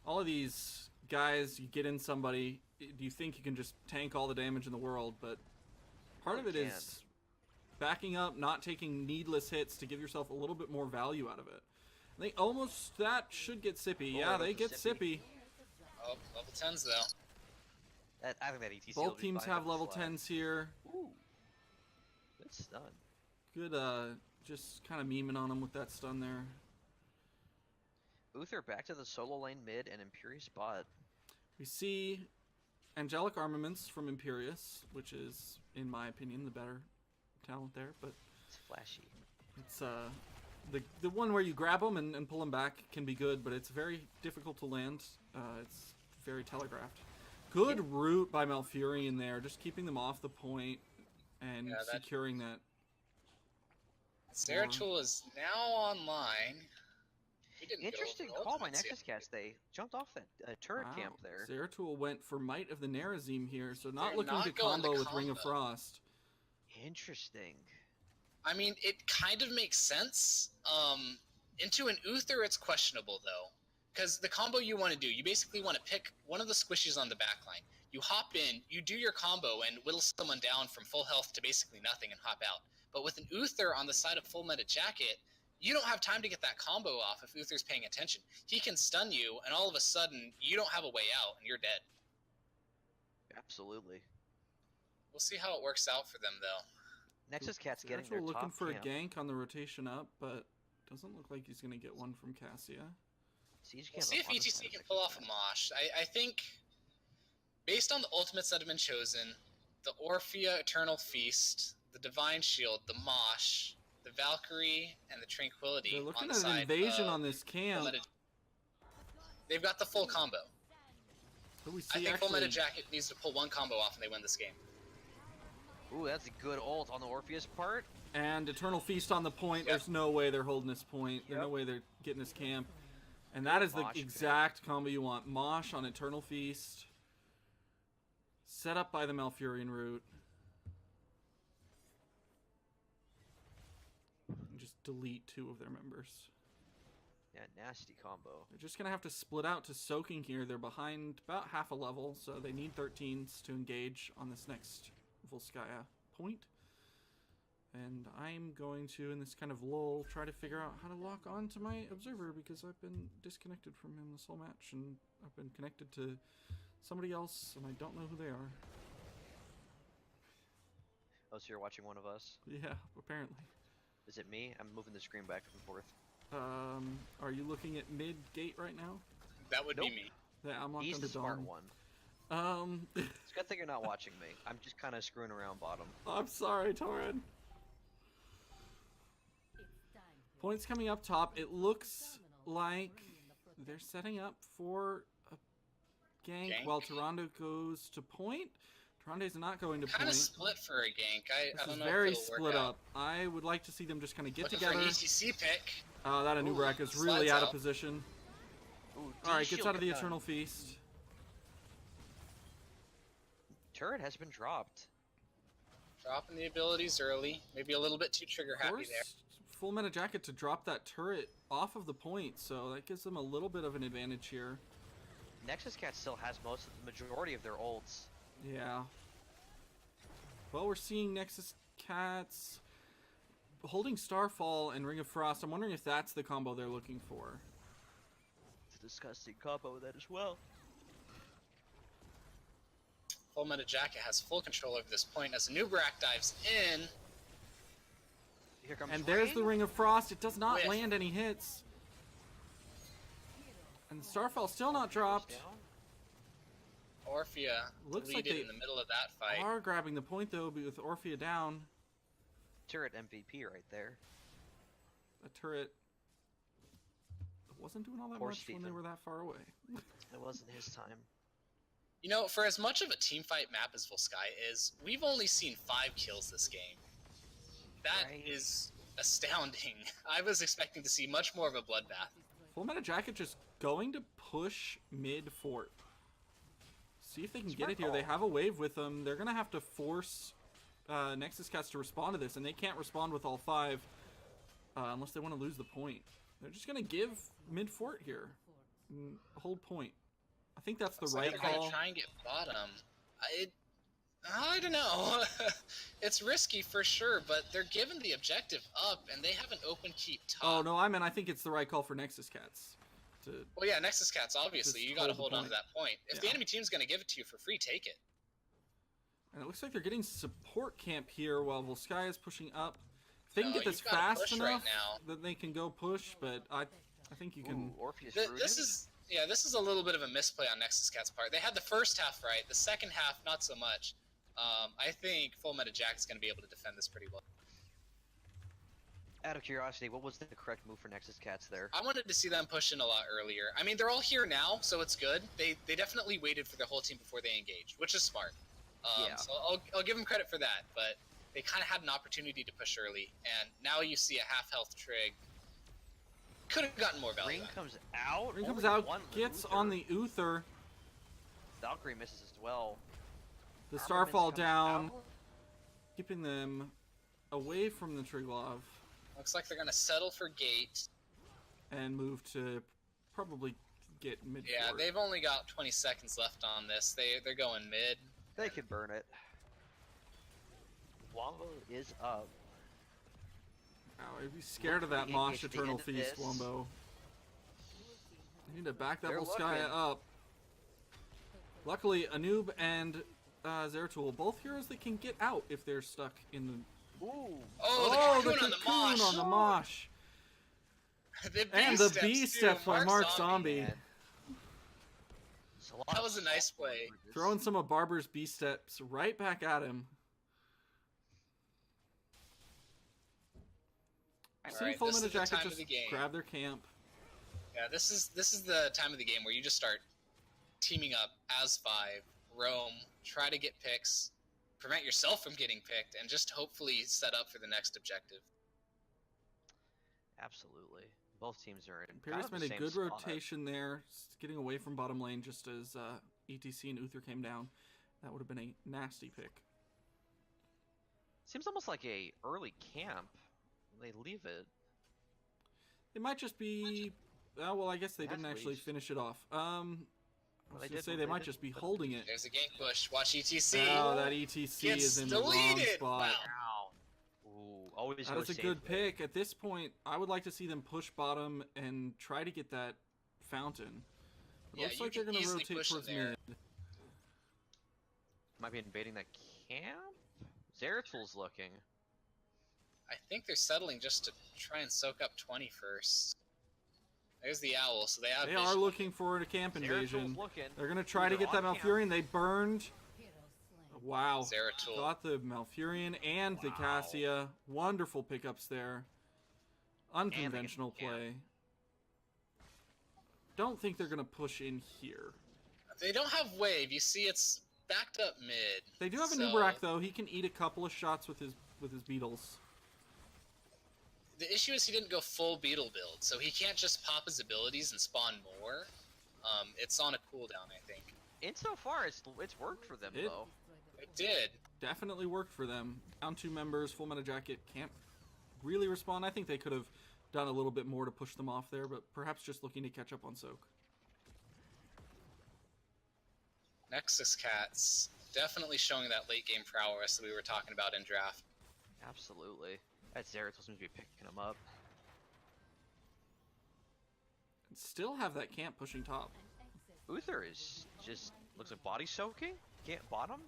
all of these guys, you get in somebody, you think you can just tank all the damage in the world, but part of it is backing up, not taking needless hits to give yourself a little bit more value out of it. I think almost that should get Sippy. Yeah, they get Sippy. Oh, level 10s though. I think that ETC Both teams have level 10s here. Ooh. Good stun. Good, just kind of memeing on him with that stun there. Uther back to the solo lane mid and Imperious bot. We see Angelic Armaments from Imperious, which is, in my opinion, the better talent there, but It's flashy. it's the one where you grab them and pull them back can be good, but it's very difficult to land. It's very telegraphed. Good route by Malfurion there, just keeping them off the point and securing that. Zeratul is now online. Interesting call by Nexus Cats. They jumped off that turret camp there. Zeratul went for Might of the Nerazim here, so not They're looking not to going combo to with Ring of combo. Frost. Interesting. I mean, it kind of makes sense. Into an Uther, it's questionable though, because the combo you want to do, you basically want to pick one of the squishies on the backline. You hop in, you do your combo, and whittle someone down from full health to basically nothing and hop out. But with an Uther on the side of full meta jacket, you don't have time to get that combo off if Uther's paying attention. He can stun you, and all of a sudden, you don't have a way out, and you're dead. Absolutely. We'll see how it works out for them, though. Nexus Cat's getting their looking top for camp. a gank on the rotation up, but doesn't look like he's going to get one from Cassia. We'll see if ETC can pull off a mosh. I think, based on the ultimates that have been chosen, the Orphea Eternal Feast, the Divine Shield, the mosh, the Valkyrie, and the Tranquility. They're looking on the at side an invasion of on this camp. They've got the full combo. So we see I think actually, Full Meta Jacket needs to pull one combo off and they win this game. Ooh, that's a good ult on the Orpheus part. and Eternal Feast on the point. There's no way they're holding this point. There's no way they're getting this camp. And that is the exact combo you want. Mosh on Eternal Feast. Set up by the Malfurion route. And just delete 2 of their members. Yeah, nasty combo. They're just going to have to split out to soaking here. They're behind about half a level, so they need 13s to engage on this next Volskaya point. And I'm going to, in this kind of lull, try to figure out how to lock on to my observer because I've been disconnected from him this whole match, and I've been connected to somebody else, and I don't know who they are. Oh, so you're watching one of us? Yeah, apparently. Is it me? I'm moving the screen back and forth. Are you looking at mid gate right now? That would be me. Yeah, I'm locked He's onto the smart Dom. one. It's a good thing you're not watching me. I'm just kind of screwing around bottom. I'm sorry, Torrid. Points coming up top. It looks like they're setting up for a gank, while Toronto goes to point. Toronto's not going to Kind of point. split for a gank. I don't know very if it'll split work up. I would like to see them just kind of get Looking together. for an ETC pick. That Anubrak is really slides out of out. position. Ooh, Alright, gets out of the D-shield Eternal Feast. Turret has been dropped. Dropping the abilities early. Maybe a little bit too trigger happy Forced there. Full Meta Jacket to drop that turret off of the point, so that gives them a little bit of an advantage here. Nexus Cat still has the majority of their ults. Yeah. Well, we're seeing Nexus Cats holding Starfall and Ring of Frost. I'm wondering if that's the combo they're looking for. It's a disgusting combo with that as well. Full Meta Jacket has full control over this point as Nubrak dives in. Here comes And there's the Ring of Frost. It does not Whiff. land any hits. And the Starfall still not dropped. Down. Orphea Looks like deleted they in the middle of that fight. Are grabbing the point though, but with Orphea down. Turret MVP right there. A turret wasn't doing all that Poor much when they Stephen. were that far away. It wasn't his time. You know, for as much of a teamfight map as Volsky is, we've only seen 5 kills this game. That is Right. astounding. I was expecting to see much more of a bloodbath. Full Meta Jacket just going to push mid fort. See if they can get it here. They have a wave with them. They're going to have to force Nexus Cats to respond to this, and they can't respond with all 5 unless they want to lose the point. They're just going to give mid fort here. Hold point. I think that's the Looks right like they're call. gonna try and get bottom. I don't know. It's risky for sure, but they're given the objective up, and they have an open keep top. Oh, no, I think it's the right call for Nexus Cats. Well, yeah, Nexus Cats, obviously. Just You gotta hold hold the on to point. that point. If the Yeah. enemy team's gonna give it to you for free, take it. And it looks like they're getting support camp here while Volsky is pushing up. If they can No, get this you've gotta fast push right enough, now. then they can go push, but I think you can... Ooh, Orpheus This rooted. is a little bit of a misplay on Nexus Cat's part. They had the first half right, the second half not so much. I think Full Meta Jack's gonna be able to defend this pretty well. Out of curiosity, what was the correct move for Nexus Cats there? I wanted to see them push in a lot earlier. I mean, they're all here now, so it's good. They definitely waited for their whole team before they engaged, which is smart. Yeah. So I'll give them credit for that, but they kind of had an opportunity to push early, and now you see a half health trig. Could have gotten more value. Ring comes out. Ring comes only out, one gets Uther. on the Uther. Valkyrie misses as well. The Armaments Starfall comes down, out. keeping them away from the Triglav, Looks like they're gonna settle for gate. and move to probably get mid. Yeah, they've only got 20 seconds left on this. They're going mid. They can burn it. Wombo is up. I'd be scared of that Hopefully Mosh engage the Eternal end of Feast, this. Wombo. You need to back that They're Volskaya looking. up. Luckily, Anub and Zeratul, both heroes that can get out if they're stuck in the... Ooh. Oh, the the cocoon on the cocoon mosh! on the Mosh! The And the B steps by Mark Zombie. Man. It's a lot That of was a nice stuff play. over this. Throwing some of Barber's B steps right back at him. I've seen Alright, Full this Meta is the Jacket time of just the game. grab their camp. Yeah, this is the time of the game where you just start teaming up as 5, roam, try to get picks, prevent yourself from getting picked, and just hopefully set up for the next objective. Absolutely. Both teams are in. Paris kind of the made a same good spot. rotation there, getting away from bottom lane just as ETC and Uther came down. That would have been a nasty pick. Seems almost like a early camp. They leave it. It might just be... well, I guess they That's didn't actually least. finish it off. I was they going to did- say they they might did just be put- holding it. There's a gank push. Watch ETC. Oh, that ETC Gets is in the wrong deleted. spot. Wow. Ooh, always That go is a safe good there. pick. At this point, I would like to see them push bottom and try to get that fountain. It Yeah, looks you like they're can going to easily rotate push in towards there. mid. Might be invading that camp. Zeratul's looking. I think they're settling just to try and soak up 20 first. There's the owl, so they have They vision. are looking for a camp invasion. Zeratul's looking. They're going to try to They're get that on camp. Malfurion. They burned. Wow. Zeratul. Got the Malfurion and the Wow. Cassia. Wonderful pickups there. Unconventional camp. play. Don't think they're going to push in here. They don't have wave. You see, it's backed up mid. They do have a so Nubarak though. He can eat a couple of shots with his beetles. The issue is he didn't go full beetle build, so he can't just pop his abilities and spawn more. It's on a cooldown, I think. Insofar, it's worked for them It- though. It did. Definitely worked for them. Down 2 members. Full Meta Jacket can't really respond. I think they could have done a little bit more to push them off there, but perhaps just looking to catch up on Soak. Nexus Cats definitely showing that late game prowess that we were talking about in draft. Absolutely. That Zeratul seems to be picking them up. And still have that camp pushing top. Uther is just looks like body soaking. Can't bottom?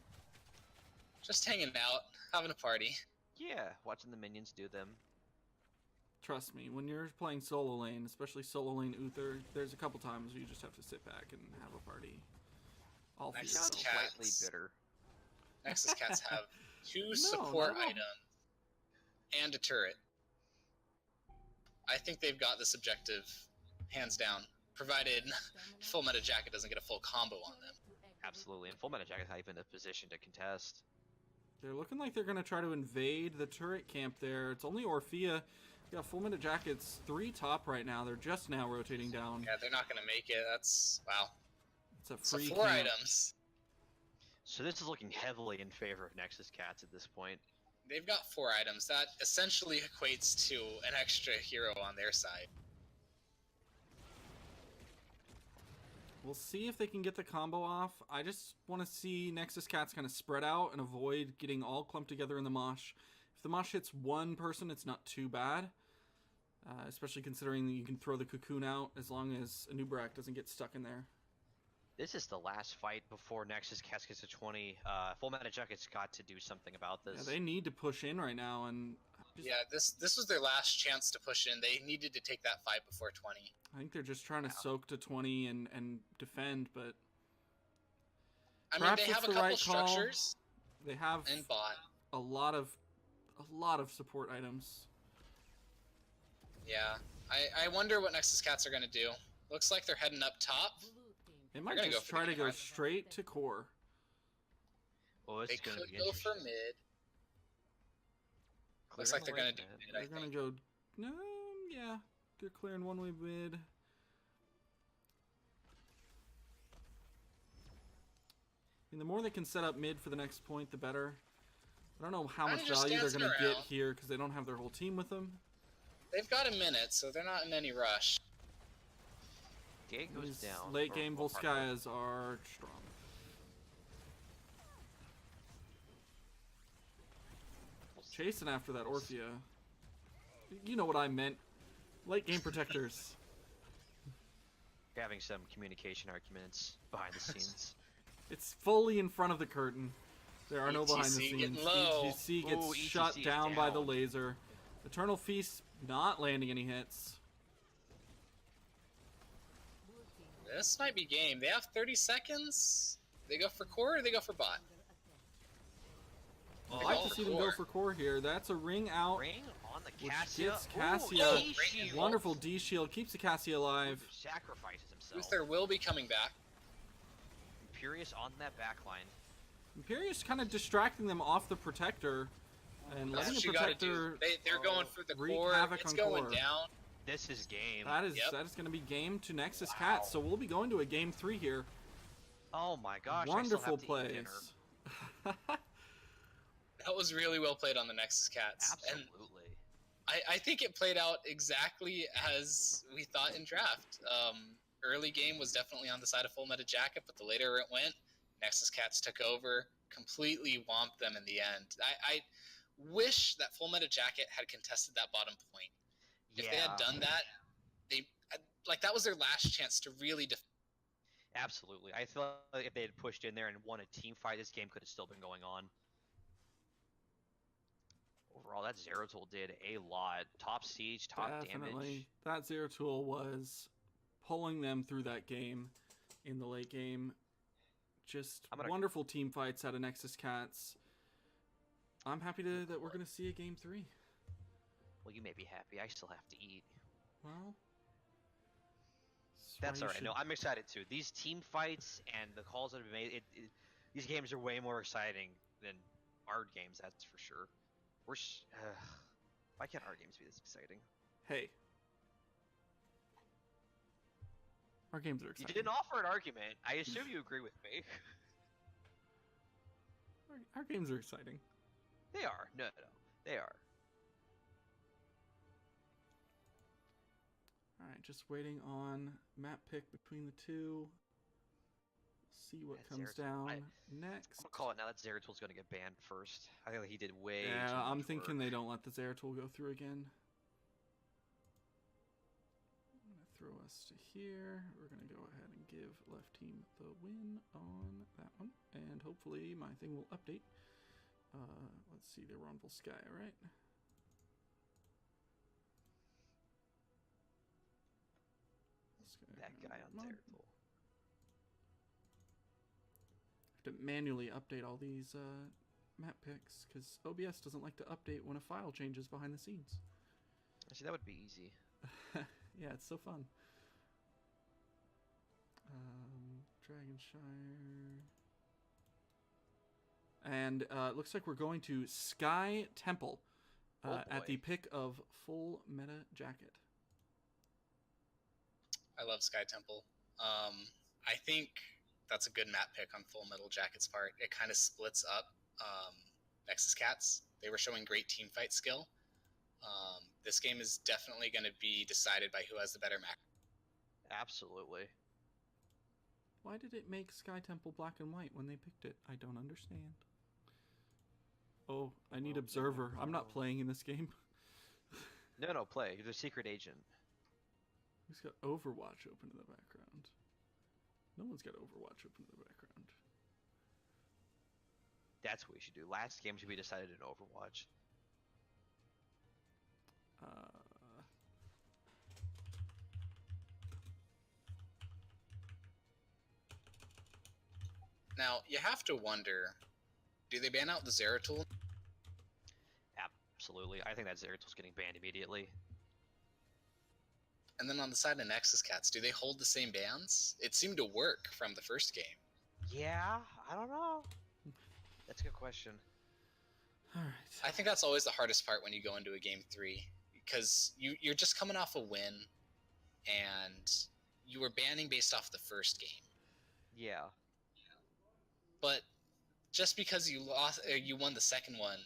Just hanging out, having a party. Yeah, watching the minions do them. Trust me, when you're playing solo lane, especially solo lane Uther, there's a couple times where you just have to sit back and have a party. All for Nexus yourself. Cats. Slightly bitter. Nexus Cats have 2 No, support not at all. items and a turret. I think they've got this objective hands down, provided Full Meta Jacket doesn't get a full combo on them. Absolutely, and Full Meta Jacket's not even in a position to contest. They're looking like they're going to try to invade the turret camp there. It's only Orphea. We got Full Meta Jackets 3 top right now. They're just now rotating down. Yeah, they're not going to make it. That's, wow. It's a So free 4 camp. items. So this is looking heavily in favor of Nexus Cats at this point. They've got 4 items. That essentially equates to an extra hero on their side. We'll see if they can get the combo off. I just want to see Nexus Cats kind of spread out and avoid getting all clumped together in the mosh. If the mosh hits one person, it's not too bad. Especially considering that you can throw the cocoon out as long as Anubarak doesn't get stuck in there. This is the last fight before Nexus Cats gets to 20. Full Meta Jacket's got to do something about this. Yeah, they need to push in right now, and just, Yeah, this was their last chance to push in. They needed to take that fight before 20. I think they're just trying to soak to 20 and defend, but I mean, perhaps they it's have a the couple right call. structures They have and bot. a lot of support items. Yeah, I wonder what Nexus Cats are going to do. Looks like they're heading up top. They might gonna just go for try the to go game. straight to core. Oh, this They is going could to be go for interesting. mid. Looks Clearing like they're away going to do mid. mid, I They're gonna think. go. No, yeah, they're clearing one-way mid. I mean, the more they can set up mid for the next point, the better. I don't know how Kinda much just value they're dancing gonna get around. here because they don't have their whole team with them. They've got a minute, so they're not in any rush. Gate goes These down. late for game full part. Volskayas are strong. Chasing after that Orphea. You know what I meant. Late game protectors. Having some communication arguments behind the scenes. It's fully in front of the curtain. There are no behind the ETC scenes. getting low. ETC gets Ooh, ETC shut is down by the down. laser. Eternal Feast not landing any hits. This might be game. They have 30 seconds. They go for core or they go for bot? I'd They like go to for see them go core. for core here. That's a ring out. Ring on the Which Cassia. gets Ooh, Cassia. E-shield. Wonderful D shield. Keeps the Cassia alive. Sacrifices himself. Uther will be coming back. Imperious on that back line. Imperius kind of distracting them off the protector. And That's letting what the you gotta protector do. They're going for the wreak core. havoc It's on going core. down. This is game. That is Yep. going to be game to Nexus Wow. Cats. So we'll be going to a game 3 here. Oh my gosh. Wonderful I still have to eat plays. dinner. That was really well played on the Nexus Cats. And Absolutely. I think it played out exactly as we thought in draft. Early game was definitely on the side of Full Meta Jacket, but the later it went, Nexus Cats took over, completely whomped them in the end. I wish that Full Meta Jacket had contested that bottom point. If they had done that, that was their last chance to really Absolutely. I feel like if they had pushed in there and won a team fight, this game could have still been going on. Overall, that Zeratul did a lot. Top siege, top Definitely. damage. That Zeratul was pulling them through that game in the late game. Just I'm gonna- wonderful team fights out of Nexus Cats. I'm happy that we're going to see a game 3. Well, you may be happy. I still have to eat. Well, why That's you alright. should- No, I'm excited too. These team fights and the calls that have been made, these games are way more exciting than our games, that's for sure. Why can't our games be this exciting? Hey. Our games are You exciting. didn't offer an argument. I assume you agree with me. Our games are exciting. They are. No, they are. Alright, just waiting on map pick between the two. See what That comes Zeratul- down I'm next. gonna call it now that Zeratul's gonna get banned first. I think he did way too Yeah, much I'm thinking work. they don't let the Zeratul go through again. I'm gonna throw us to here. We're going to go ahead and give left team the win on that one. And hopefully my thing will update. Let's see, they were on Volskaya, right? That guy on Zeratul. Have to manually update all these map picks because OBS doesn't like to update when a file changes behind the scenes. Actually, that would be easy. Yeah, it's so fun. Dragonshire. And it looks like we're going to Sky Temple at the pick of Full Meta Jacket. I love Sky Temple. I think that's a good map pick on Full Metal Jacket's part. It kind of splits up Nexus Cats. They were showing great team fight skill. This game is definitely going to be decided by who has the better map. Absolutely. Why did it make Sky Temple black and white when they picked it? I don't understand. Oh, I need Observer. I'm not playing in this game. No, play. You're the secret agent. Who's got Overwatch open in the background? No one's got Overwatch open in the background. That's what we should do. Last game should be decided in Overwatch. Now, you have to wonder, do they ban out the Zeratul? Absolutely. I think that Zeratul's getting banned immediately. And then on the side of Nexus Cats, do they hold the same bans? It seemed to work from the first game. Yeah, I don't know. That's a good question. All right. I think that's always the hardest part when you go into a game 3. Because you're just coming off a win, and you were banning based off the first game. Yeah. But just because you lost, or you won the second one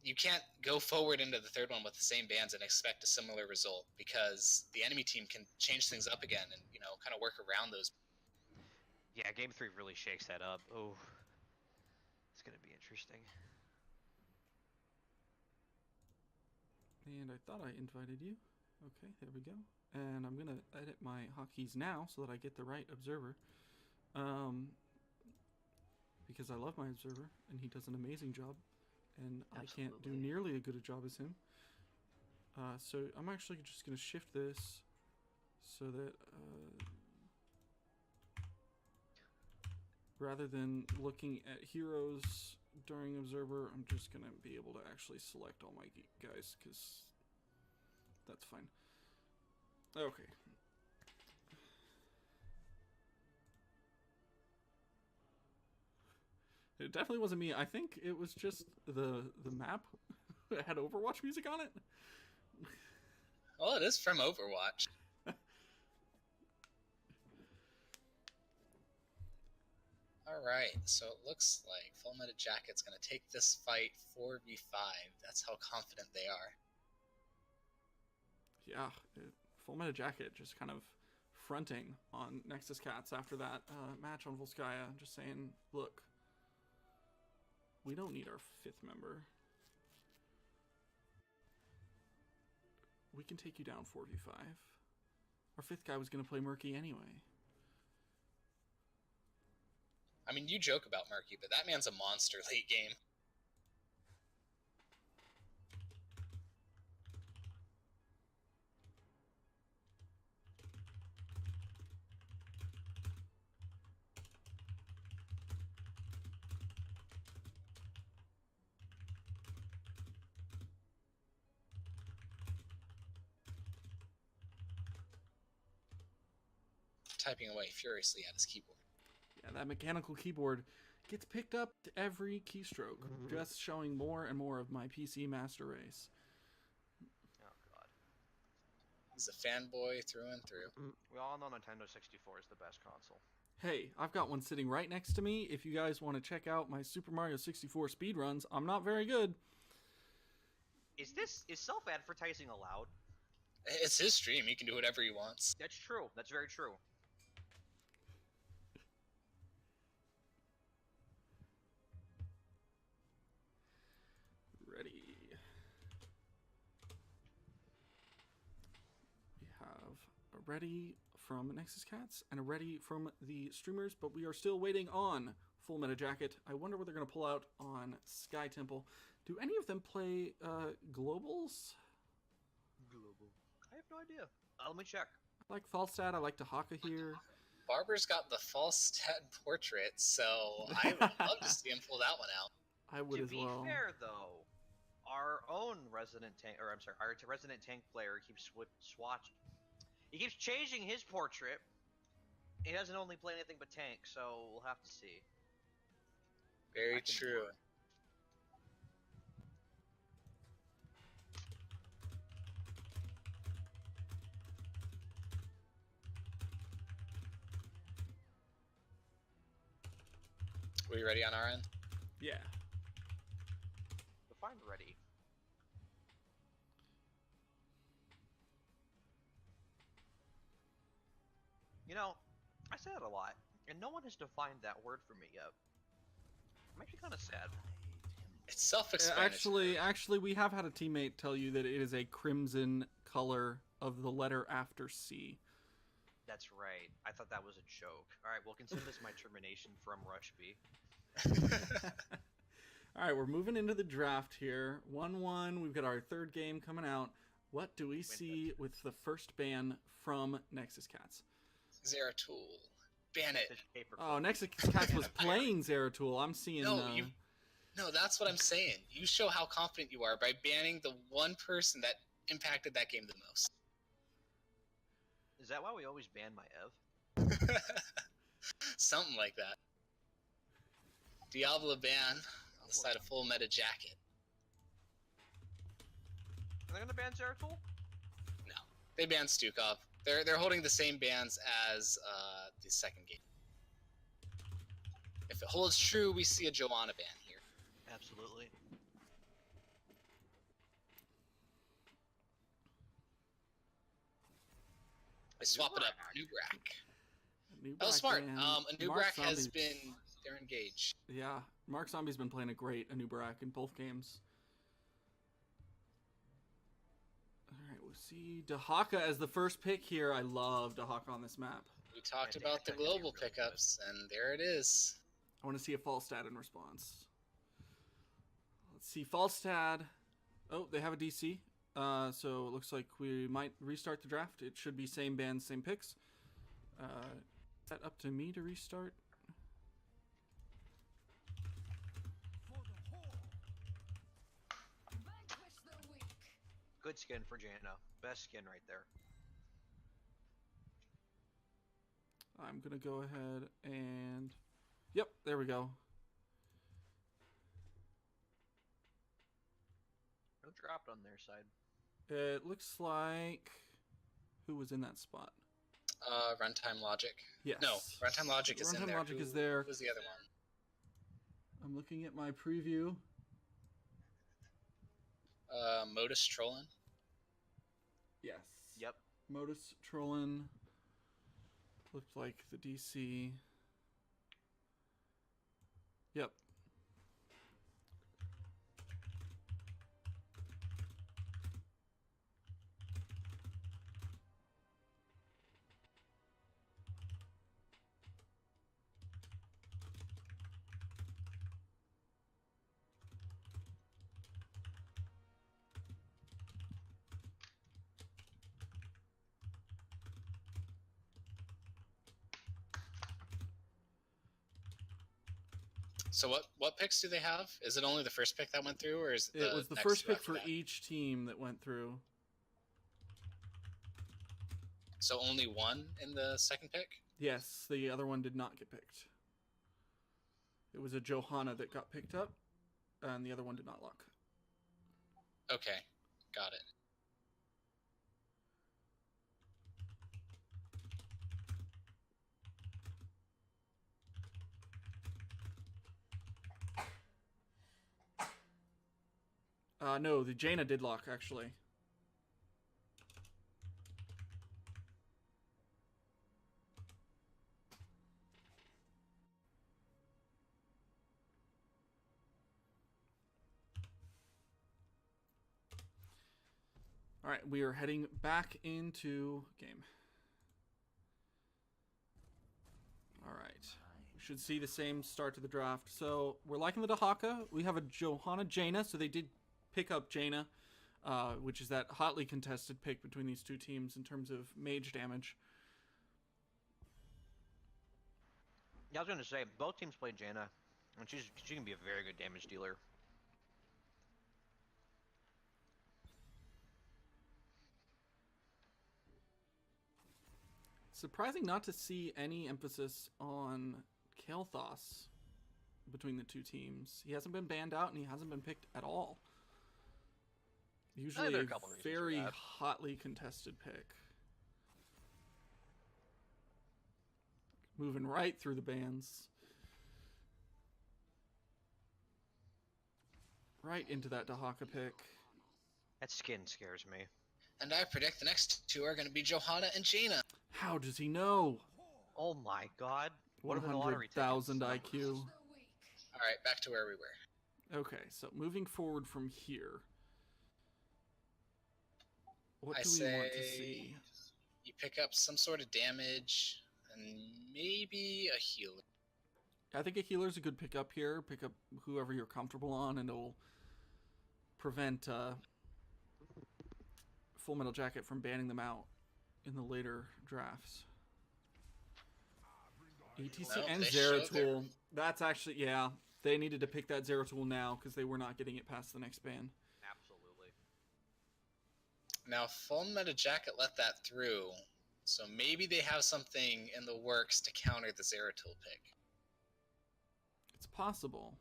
you can't go forward into the third one with the same bans and expect a similar result, because the enemy team can change things up again and, kind of work around those. Yeah, game 3 really shakes that up. Oh, it's gonna be interesting. And I thought I invited you. Okay, there we go. And I'm gonna edit my hotkeys now so that I get the right observer. Because I love my observer and he does an amazing job, and I can't do nearly as good a job as him. So I'm actually just gonna shift this so that rather than looking at heroes during observer, I'm just gonna be able to actually select all my guys, because that's fine. Okay. It definitely wasn't me. I think it was just the map that had Overwatch music on it. Well, it is from Overwatch. Alright, so it looks like Full Meta Jacket's going to take this fight 4v5. That's how confident they are. Yeah, Full Meta Jacket just kind of fronting on Nexus Cats after that match on Volskaya, just saying, look, we don't need our 5th member. We can take you down 4v5. Our 5th guy was going to play Murky anyway. I mean, you joke about Murky, but that man's a monster late game. Typing away furiously at his keyboard. Yeah, that mechanical keyboard gets picked up to every keystroke, just showing more and more of my PC master race. Oh, God. He's a fanboy through and through. We all know Nintendo 64 is the best console. Hey, I've got one sitting right next to me. If you guys want to check out my Super Mario 64 speedruns, I'm not very good. Is self-advertising allowed? It's his stream. He can do whatever he wants. That's true. That's very true. Ready. We have ready from Nexus Cats and a ready from the streamers, but we are still waiting on Full Meta Jacket. I wonder what they're going to pull out on Sky Temple. Do any of them play globals? Global. I have no idea. Let me check. I like Falstad. I like Dahaka here. Barber's got the Falstad portrait, so I would love to see him pull that one out. I would To as be well. fair, though, our own resident tank, or I'm sorry, our resident tank player keeps swatching. He keeps changing his portrait. He doesn't only play anything but tank, so we'll have to see. Very true. We ready on our end? Yeah. Define ready. You know, I say that a lot, and no one has defined that word for me yet. I'm actually kind of sad. It's self-explanatory. Actually, we have had a teammate tell you that it is a crimson color of the letter after C. That's right. I thought that was a joke. All right, well, consider this my termination from Rushby. All right, we're moving into the draft here. 1-1. We've got our third game coming out. What do we see with the first ban from Nexus Cats? Zeratul. Ban it. Oh, Nexus Cats was playing Zeratul. I'm seeing... No, that's what I'm saying. You show how confident you are by banning the one person that impacted that game the most. Is that why we always ban my Ev? Something like that. Diablo ban on the side of Full Meta Jacket. Are they gonna ban Zeratul? No, they banned Stukov. They're holding the same bans as the second game. If it holds true, we see a Joanna ban here. Absolutely. I swap it up. Nubrak. That was Nubrak smart. ban. A Mark Nubrak has Zombie's- been... They're engaged. Yeah, Mark Zombie's been playing a great Anubarak in both games. Alright, we'll see Dahaka as the first pick here. I love Dahaka on this map. We talked about the global pickups, and there it is. I want to see a Falstad in response. Let's see, Falstad. Oh, they have a DC. So it looks like we might restart the draft. It should be same bands, same picks. Is that up to me to restart? Good skin for Janna. Best skin right there. I'm going to go ahead and... Yep, there we go. No dropped on their side. It looks like... Who was in that spot? Runtime Logic. Yes. No, Runtime Logic is in Runtime there. Logic is there. Who's the other one? I'm looking at my preview. Modus Trollin. Yes. Yep. Modus Trollin. Looked like the DC. Yep. So what picks do they have? Is it only the first pick that went through, or is It was the next first two pick after for that? each team that went through. So only one in the second pick? Yes, the other one did not get picked. It was a Johanna that got picked up, and the other one did not lock. Okay, got it. No, the Jaina did lock, actually. All right, we are heading back into game. All right. We should see the same start to the draft. So we're liking the Dahaka. We have a Johanna Jaina, so they did pick up Jaina, which is that hotly contested pick between these two teams in terms of mage damage. Yeah, I was going to say, both teams played Jaina, and she can be a very good damage dealer. Surprising not to see any emphasis on Kael'thas between the two teams. He hasn't been banned out, and he hasn't been picked at all. Usually a very hotly contested pick. Moving right through the bans. Right into that Dahaka pick. That skin scares me. And I predict the next two are going to be Johanna and Jaina. How does he know? Oh my god. What 100,000 IQ. All right, back to where we were. Okay, so moving forward from here. What I do we want to see? You pick up some sort of damage and maybe a healer. I think a healer's a good pickup here. Pick up whoever you're comfortable on, and it'll prevent Full Metal Jacket from banning them out in the later drafts. ETC and Zeratul. That's actually, yeah. They needed to pick that Zeratul now because they were not getting it past the next ban. Absolutely. Now, Full Metal Jacket let that through, so maybe they have something in the works to counter the Zeratul pick. It's possible.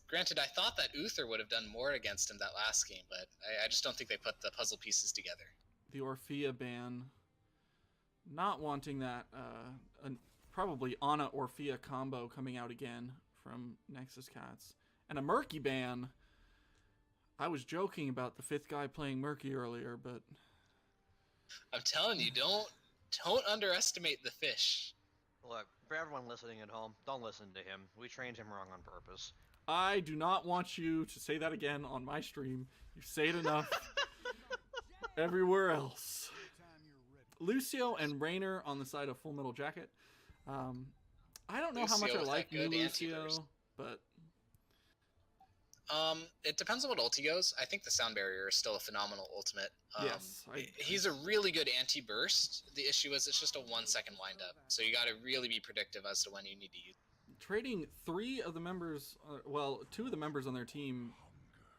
Granted, I thought that Uther would have done more against him that last game, but I just don't think they put the puzzle pieces together. The Orphea ban. Not wanting that, probably Ana-Orphea combo coming out again from Nexus Cats. And a Murky ban. I was joking about the fifth guy playing Murky earlier, but... I'm telling you, don't underestimate the fish. Look, for everyone listening at home, don't listen to him. We trained him wrong on purpose. I do not want you to say that again on my stream. You say it enough everywhere else. Lucio and Raynor on the side of Full Metal Jacket. I don't know how much I like new Lucio, but... It depends on what ulti goes. I think the Sound Barrier is still a phenomenal ultimate. Yes. He's a really good anti-burst. The issue is it's just a 1 second windup. So you gotta really be predictive as to when you need to use it. Trading three of the members, two of the members on their team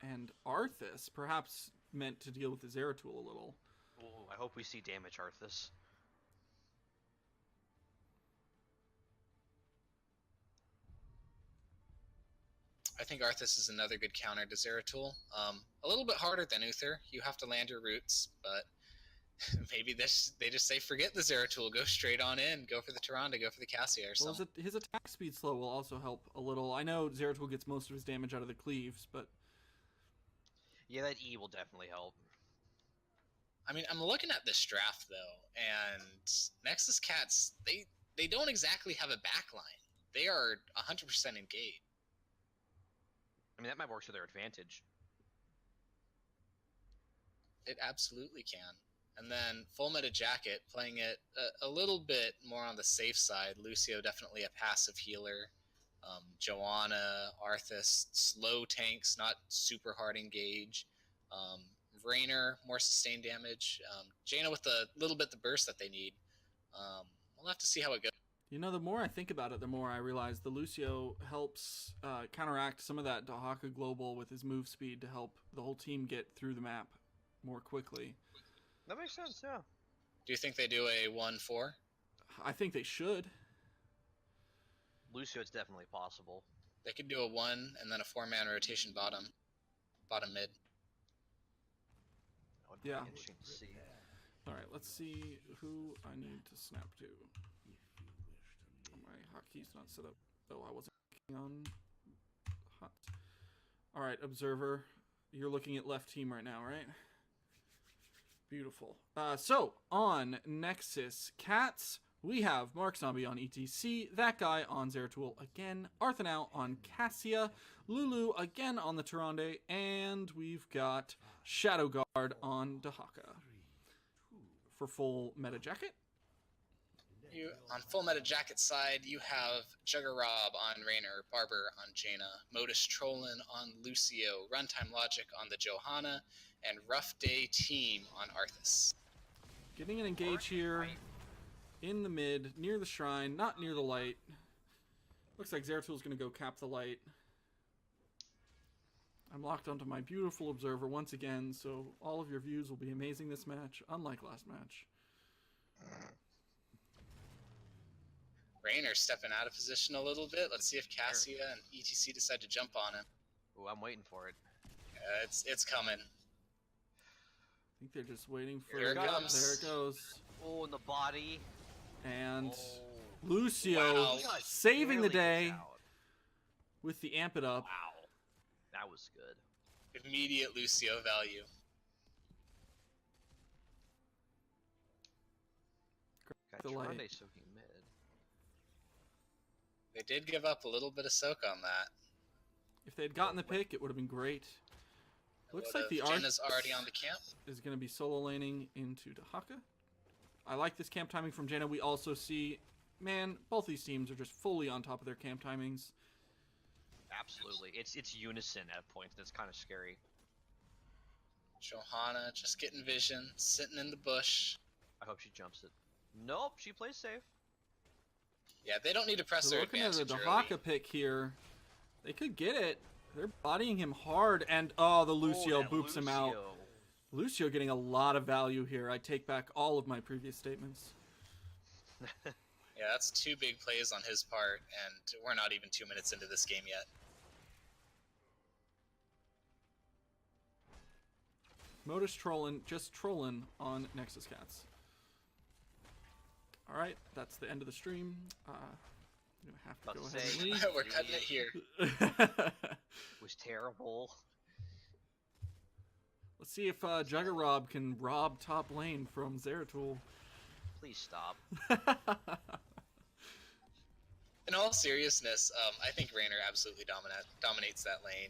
and Arthas, perhaps meant to deal with the Zeratul a little. Ooh, I hope we see damage Arthas. I think Arthas is another good counter to Zeratul. A little bit harder than Uther. You have to land your roots, but maybe they just say forget the Zeratul, go straight on in, go for the Tyrande, go for the Cassia or something. Well, his attack speed slow will also help a little. I know Zeratul gets most of his damage out of the cleaves, but... Yeah, that E will definitely help. I mean, I'm looking at this draft, though, and Nexus Cats, they don't exactly have a backline. They are 100% engaged. I mean, that might work to their advantage. It absolutely can. And then Full Meta Jacket, playing it a little bit more on the safe side. Lucio, definitely a passive healer. Joanna, Arthas, slow tanks, not super hard engage. Raynor, more sustained damage. Jaina with a little bit the burst that they need. We'll have to see how it goes. You know, the more I think about it, the more I realize the Lucio helps counteract some of that Dahaka Global with his move speed to help the whole team get through the map more quickly. That makes sense, yeah. Do you think they do a 1-4? I think they should. Lucio, it's definitely possible. They could do a 1 and then a 4-man rotation bottom mid. That would be interesting to see. All right, let's see who I need to snap to. My hotkeys not set up. Oh, I wasn't clicking on hot. All right, Observer, you're looking at left team right now, right? Beautiful. So on Nexus Cats, we have Mark Zombie on ETC, that guy on Zeratul again, Arthanau on Cassia, Lulu again on the Tyrande, and we've got Shadow Guard on Dahaka. For Full Meta Jacket, You on Full Meta Jacket side, you have Jugger Rob on Raynor, Barber on Jaina, Modus Trollin on Lucio, Runtime Logic on the Johanna, and Rough Day Team on Arthas. Getting an engage here in the mid, near the shrine, not near the light. Looks like Zeratul going to go cap the light. I'm locked onto my beautiful observer once again, so all of your views will be amazing this match, unlike last match. Raynor stepping out of position a little bit. Let's see if Cassia and ETC decide to jump on him. Ooh, I'm waiting for it. It's coming. I think they're just waiting for Here it comes. There it goes. Oh, in the body. And Oh. Lucio Wow. saving the Barely day gets out. with the amp it up. Wow. That was good. Immediate Lucio value. Got The light. Tronde soaking mid. They did give up a little bit of soak on that. If they had gotten the pick, it would have been great. Looks like the Jaina's Arth already on the camp. is going to be solo laning into Dahaka. I like this camp timing from Jaina. We also see, man, both these teams are just fully on top of their camp timings. Absolutely. It's unison at a point that's kind of scary. Johanna just getting vision, sitting in the bush. I hope she jumps it. Nope, she plays safe. Yeah, they don't need to press So their looking at advantage the early. Dahaka pick here, they could get it. They're bodying him hard, and oh, the Lucio that boops him out. Lucio. Lucio getting a lot of value here. I take back all of my previous statements. Yeah, that's 2 big plays on his part, and we're not even 2 minutes into this game yet. Modus trolling, just trolling on Nexus Cats. All right, that's the end of the stream. I'm gonna have to About go to ahead say, and leave. We're cutting it here. It was terrible. Let's see if Jugger Rob can rob top lane from Zeratul. Please stop. In all seriousness, I think Raynor absolutely dominates that lane.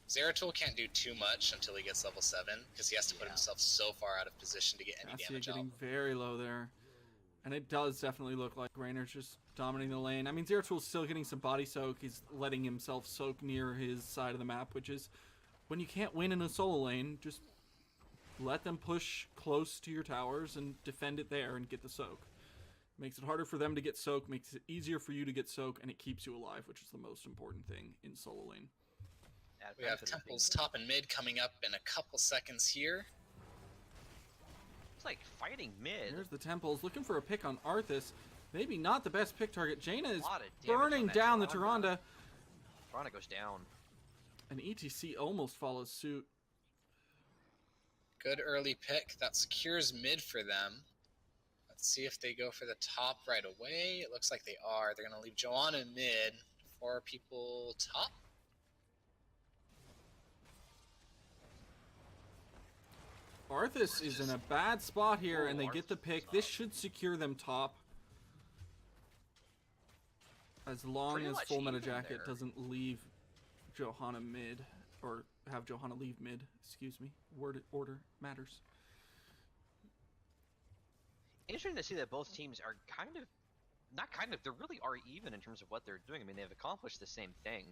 Zeratul can't do too much until he gets level 7, because he has to put himself so far out of position to get any Cassia damage out. getting very low there. And it does definitely look like Raynor's just dominating the lane. I mean, Zeratul's still getting some body soak. He's letting himself soak near his side of the map, which is when you can't win in a solo lane, just let them push close to your towers and defend it there and get the soak. Makes it harder for them to get soak, makes it easier for you to get soak, and it keeps you alive, which is the most important thing in solo lane. We have Temple's top and mid coming up in a couple seconds here. It's like fighting mid. There's the Temples looking for a pick on Arthas. Maybe not the best pick target. Jaina is Lot of damage burning on that down the Tyrande. Tyrande. Tyrande goes down. And ETC almost follows suit. Good early pick. That secures mid for them. Let's see if they go for the top right away. It looks like they are. They're going to leave Joanna in mid. 4 people top. Arthas is in a bad spot here, and they get the pick. This should secure them top. As long Pretty as much Full Meta even Jacket there. doesn't leave Johanna mid, or have Johanna leave mid. Excuse me. Order matters. Interesting to see that both teams are they really are even in terms of what they're doing. I mean, they've accomplished the same thing.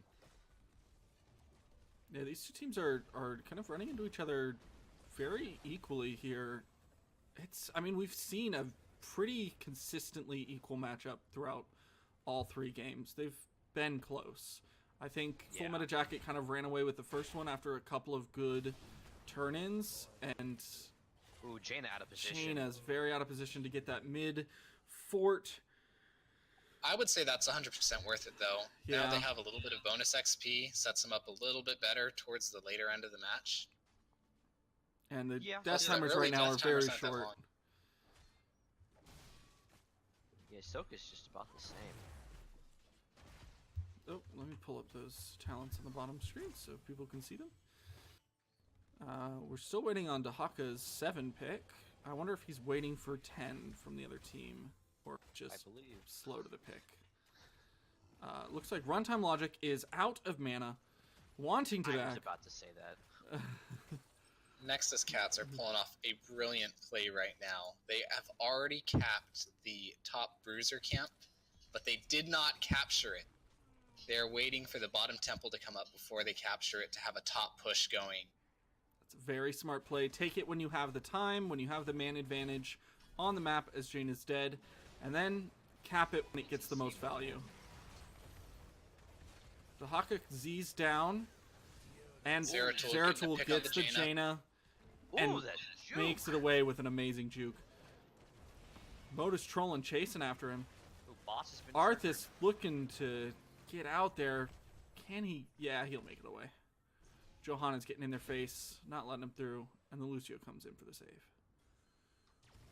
Yeah, these two teams are kind of running into each other very equally here. I mean, we've seen a pretty consistently equal matchup throughout all 3 games. They've been close. I think Full Yeah. Meta Jacket kind of ran away with the first one after a couple of good turn-ins, and Ooh, Jaina out of position. Jaina's very out of position to get that mid fort. I would say that's 100% worth it, though. Yeah. Now they have a little bit of bonus XP, sets them up a little bit better towards the later end of the match. And the Yeah. death Plus, the timers early right now are death timers very aren't that short. long. Yeah, Soka's just about the same. Oh, let me pull up those talents on the bottom screen so people can see them. We're still waiting on Dahaka's 7 pick. I wonder if he's waiting for 10 from the other team, or just I believe. slow to the pick. Looks like Runtime Logic is out of mana, wanting to I was back. about to say that. Nexus Cats are pulling off a brilliant play right now. They have already capped the top bruiser camp, but they did not capture it. They're waiting for the bottom temple to come up before they capture it to have a top push going. That's a very smart play. Take it when you have the time, when you have the man advantage on the map as Jane is dead, and then cap it when it gets the most value. Dahaka Z's down, and Zeratul gets the Jaina and makes it away with an amazing juke. Modus trolling, chasing after him. Arthas looking to get out there. Can he? Yeah, he'll make it away. Johanna's getting in their face, not letting him through, and the Lucio comes in for the save.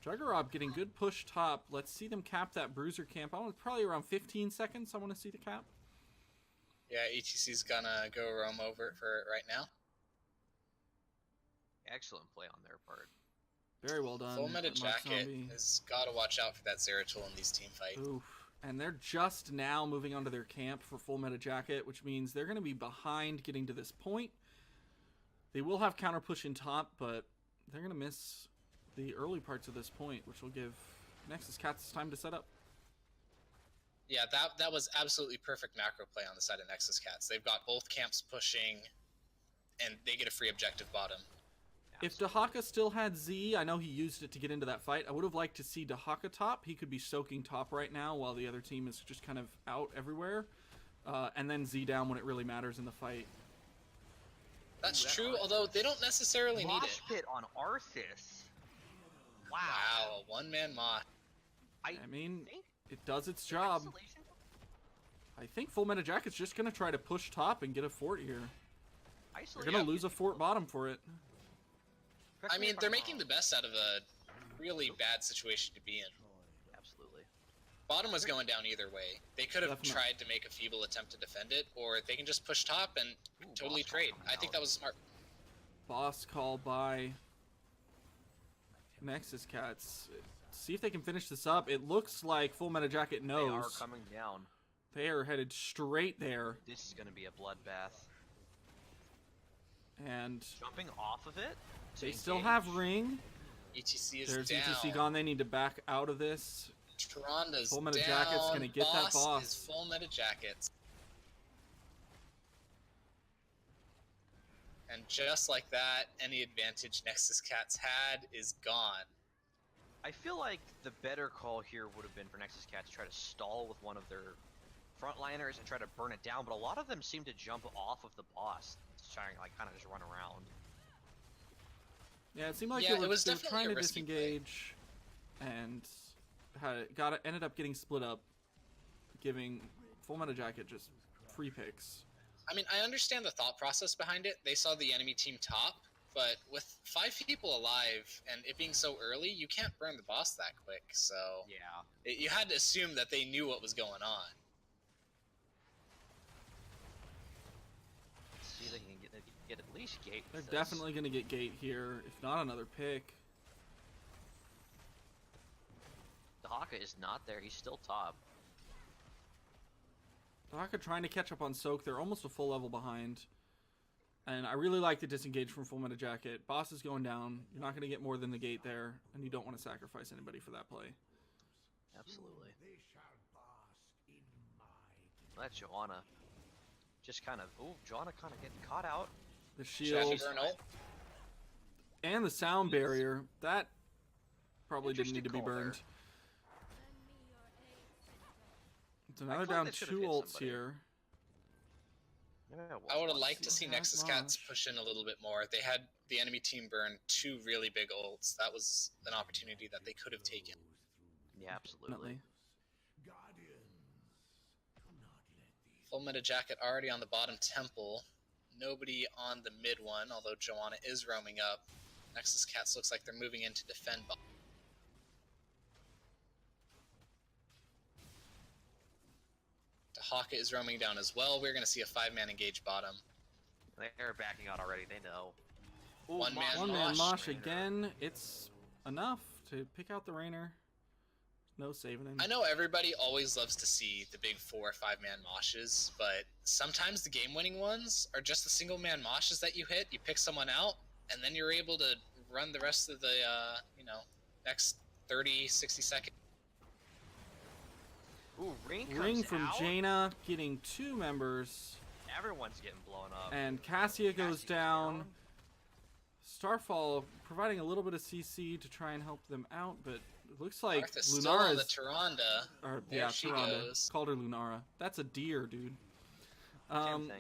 Juggerab getting good push top. Let's see them cap that bruiser camp. I want probably around 15 seconds. I want to see the cap. Yeah, ETC's gonna go roam over it for it right now. Excellent play on their part. Very well done. Full meta jacket has got to watch out for that Zeratul in these team fights. Oof. And they're just now moving onto their camp for full meta jacket, which means they're going to be behind getting to this point. They will have counter push in top, but they're going to miss the early parts of this point, which will give Nexus Cats time to set up. Yeah, that was absolutely perfect macro play on the side of Nexus Cats. They've got both camps pushing, and they get a free objective bottom. If Dahaka still had Z, I know he used it to get into that fight. I would have liked to see Dahaka top. He could be soaking top right now while the other team is just kind of out everywhere. And then Z down when it really matters in the fight. That's true, although they don't necessarily need it. Mosh pit on Arthas. Wow, one-man mosh. I mean, it does its job. I think Full Meta Jacket's just going to try to push top and get a fort here. They're going to lose a fort bottom for it. I mean, they're making the best out of a really bad situation to be in. Absolutely. Bottom was going down either way. They could have tried to make a feeble attempt to defend it, or they can just push top and totally trade. I think that was smart. Boss call by Nexus Cats. See if they can finish this up. It looks like Full Meta Jacket knows. They are coming down. They are headed straight there. This is going to be a bloodbath. And jumping off of it. They still have ring. ETC is There's down. ETC gone. They need to back out of this. Tronda's Full Meta down. Jacket's going to get that boss. Is Full Meta Jackets. And just like that, any advantage Nexus Cats had is gone. I feel like the better call here would have been for Nexus Cat to try to stall with one of their frontliners and try to burn it down, but a lot of them seem to jump off of the boss, trying like kind of just run around. Yeah, it seemed like they were trying to disengage, and ended up getting split up, giving Full Meta Jacket just free picks. I mean, I understand the thought process behind it. They saw the enemy team top, but with 5 people alive and it being so early, you can't burn the boss that quick. So yeah, you had to assume that they knew what was going on. See if they can get at least gate. They're definitely going to get gate here, if not another pick. Dahaka is not there. He's still top. Dahaka trying to catch up on Soak. They're almost a full level behind. And I really like the disengage from Full Meta Jacket. Boss is going down. You're not going to get more than the gate there, and you don't want to sacrifice anybody for that play. Absolutely. That's Joanna. Just kind of, Joanna kind of getting caught out. The shield and the sound barrier, that probably didn't need to be burned. It's another down 2 ults here. I would have liked to see Nexus Cats push in a little bit more. They had the enemy team burn 2 really big ults. That was an opportunity that they could have taken. Yeah, absolutely. Full Meta Jacket already on the bottom temple. Nobody on the mid one, although Joanna is roaming up. Nexus Cats looks like they're moving in to defend. Dahaka is roaming down as well. We're going to see a 5-man engage bottom. They're backing out already. They know. One-man mosh again. It's enough to pick out the Rainer. No saving him. I know everybody always loves to see the big 4 or 5-man moshes, but sometimes the game-winning ones are just the single-man moshes that you hit. You pick someone out, and then you're able to run the rest of the, next 30, 60 seconds. Ooh, ring comes Ring from out. Jaina, getting 2 members. Everyone's getting blown up. And Cassia goes down. Starfall providing a little bit of CC to try and help them out, but it looks like Arthas still on the Lunara's... Tyrande. Or, There yeah, she Tyrande. goes. Called her Lunara. That's a deer, dude. Same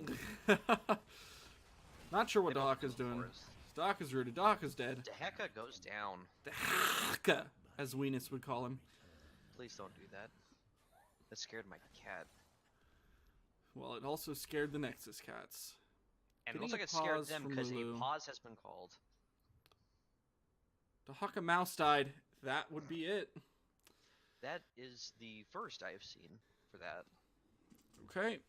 Not sure what They both Dahaka's go doing. forest. Dahaka's rooted. Dahaka's dead. Dehaka goes down. Dahaka, as Weenus would call him. Please don't do that. That scared my cat. Well, it also scared the Nexus cats. And it Getting looks like a it scared pause them from because a Lulu. pause has been called. Dahaka mouse died. That would be it. That is the first I have seen for that. Okay.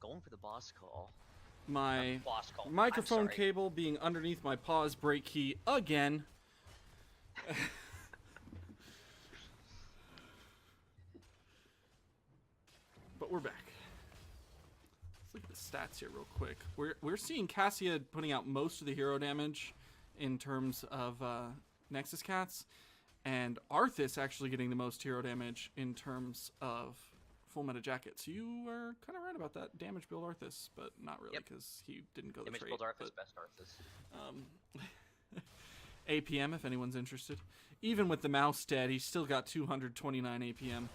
Going for the boss call. My Boss call. microphone I'm sorry. cable being underneath my pause break key again. But we're back. Let's look at the stats here real quick. We're seeing Cassia putting out most of the hero damage in terms of Nexus cats, and Arthas actually getting the most hero damage in terms of full meta jackets. You are kind of right about that. Damage build Arthas, but not really Yep. because he didn't go the Image trait. build Arthas, but, best Arthas. APM if anyone's interested. Even with the mouse dead, he's still got 229 APM.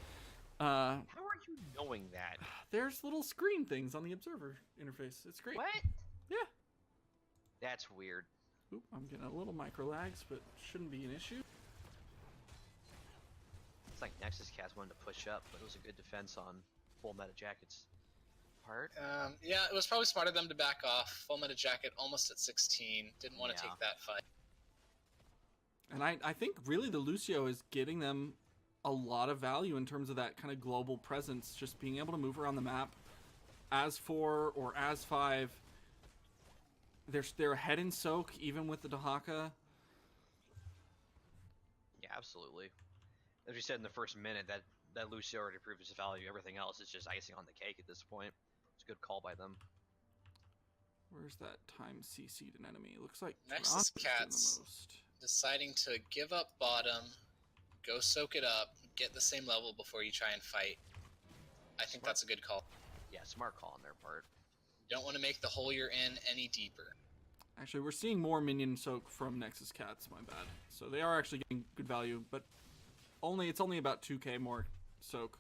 How are you knowing that? There's little screen things on the observer interface. It's great. What? Yeah. That's weird. Oop, I'm getting a little micro lags, but shouldn't be an issue. It's like Nexus Cats wanted to push up, but it was a good defense on full meta jackets part. Yeah, it was probably smart of them to back off. Full meta jacket almost at 16. Didn't want to Yeah. take that fight. And I think really the Lucio is getting them a lot of value in terms of that kind of global presence, just being able to move around the map as 4 or as 5. They're ahead in soak even with the Dahaka. Yeah, absolutely. As we said in the first minute, that Lucio already proved his value. Everything else is just icing on the cake at this point. It's a good call by them. Where's that time CC'd an enemy? It looks like Nexus Toronto's doing Cats. the most. Deciding to give up bottom, go soak it up, get the same level before you try and fight. I think that's a good call. Yeah, smart call on their part. You don't want to make the hole you're in any deeper. Actually, we're seeing more minion soak from Nexus Cats, my bad. So they are actually getting good value, but it's only about 2k more soak.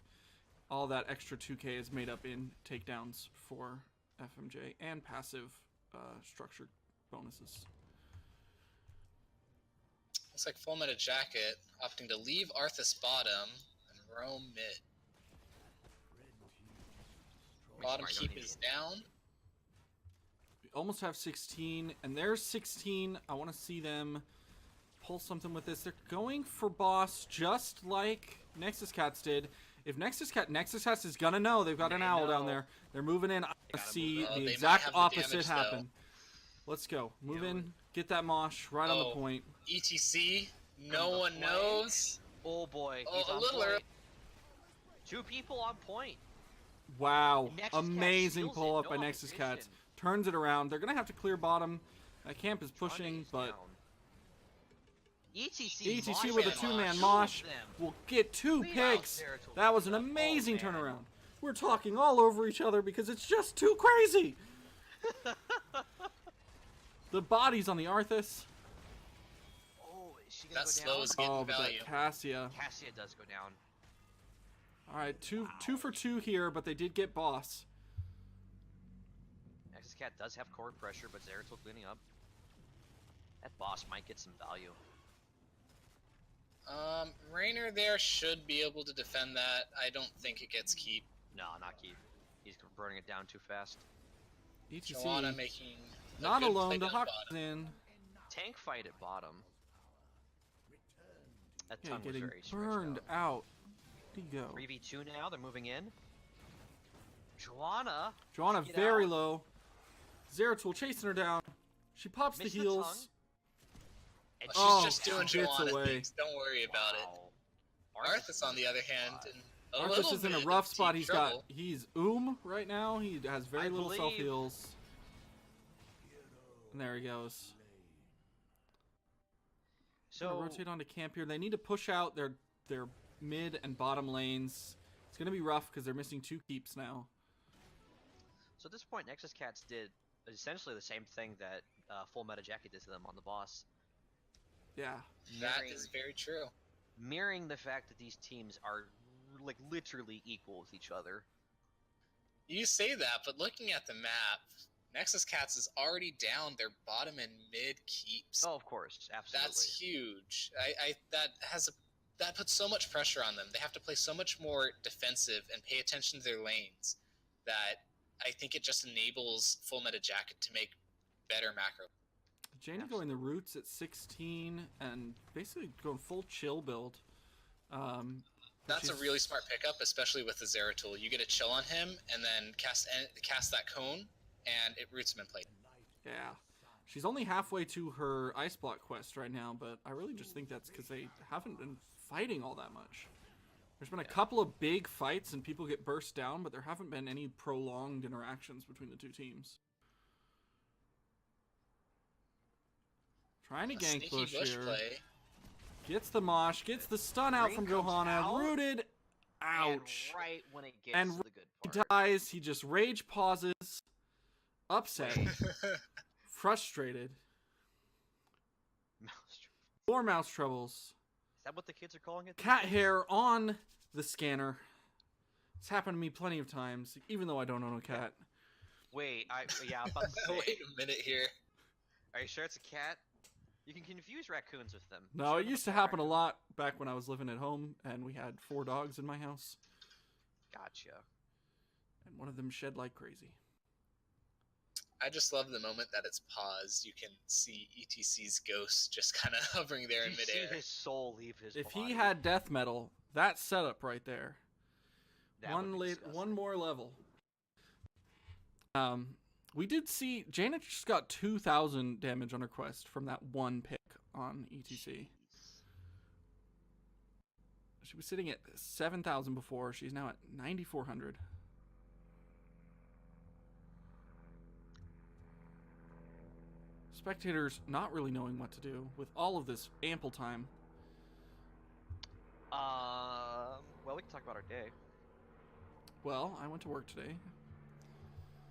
All that extra 2k is made up in takedowns for FMJ and passive structure bonuses. Looks like full meta jacket opting to leave Arthas bottom and roam mid. Bottom Smart, keep don't need is it. down. We almost have 16, and there's 16. I want to see them pull something with this. They're going for boss just like Nexus Cats did. If Nexus Cats is gonna know they've got an They owl down know. there. They're moving in. I gotta see move in. the Oh, they might exact have the opposite damage, though. happen. Let's go. Move Do in. it. Get that mosh right on the Oh. point. ETC, no the one flank. knows. Oh boy, Oh, he's a on little point. early. 2 people on point. Wow. Nexus Cat Amazing steals pull it, up by no Nexus Cats. opposition. Turns it around. They're gonna have to clear bottom. That camp is pushing, Trying to but down. ETC, ETC mosh with a them. 2-man Shoot mosh them. will get 2 Leave out picks. there till That was an clean up. Oh, amazing man. turnaround. We're talking all over each other because it's just too crazy. The body's on the Arthas. Oh, is she gonna That go slow down? is getting Oh, but value. that Cassia. Cassia does go down. All right, two for 2 here, but they did get boss. Nexus Cat does have core pressure, but Zeratul cleaning up. That boss might get some value. Raynor there should be able to defend that. I don't think it gets keep. No, not keep. He's burning it down too fast. ETC Joanna making a not good alone. play The down Hawk bottom. is in. Tank fight at bottom. That Yeah, ton was getting very stretched burned out. out. Where'd he go? 3v2 now, they're moving in. Joanna. Joanna Get very out. low. Zeratul chasing her down. She pops the Missed the heels. tongue. And She's Oh, just doing she gets Joanna away. things. Don't worry about it. Wow. Arthas, on the other hand, and Arthas is in a rough spot. He's right now. He has very little self heals. And there he goes. So rotate onto camp here. They need to push out their mid and bottom lanes. It's gonna be rough because they're missing 2 keeps now. So at this point, Nexus Cats did essentially the same thing that Full Meta Jacket did to them on the boss. Yeah, that is very true. Mirroring the fact that these teams are like literally equal with each other. You say that, but looking at the map, Nexus Cats is already down their bottom and mid keeps. Oh, of course, absolutely. That's huge. That puts so much pressure on them. They have to play so much more defensive and pay attention to their lanes that I think it just enables Full Meta Jacket to make better macro. Janie going the roots at 16 and basically going full chill build. That's a really smart pickup, especially with the Zeratul. You get a chill on him and then cast that cone, and it roots him in place. Yeah. She's only halfway to her Ice Block quest right now, but I really just think that's because they haven't been fighting all that much. There's been a couple of big fights and people get burst down, but there haven't been any prolonged interactions between the 2 teams. Trying to gank bush here. Play. Gets the mosh, gets the stun out from Johanna. Rooted. Ouch. And right when it gets to the good part. He dies. He just rage pauses. Upset. Frustrated. More mouse troubles. Is that what the kids are calling it? Cat hair on the scanner. It's happened to me plenty of times, even though I don't own a cat. Wait, I'm about to say. Wait a minute here. Are you sure it's a cat? You can confuse raccoons with them. No, it used to happen a lot back when I was living at home, and we had 4 dogs in my house. Gotcha. And one of them shed like crazy. I just love the moment that it's paused. You can see ETC's ghost just kind of hovering there in midair. See his soul leave his If body. he had death metal, that setup right there. One more level. We did see Janet just got 2,000 damage on her quest from that one pick on ETC. Jeez. She was sitting at 7,000 before. She's now at 9,400. Spectators not really knowing what to do with all of this ample time. Well, we can talk about our day. Well, I went to work today.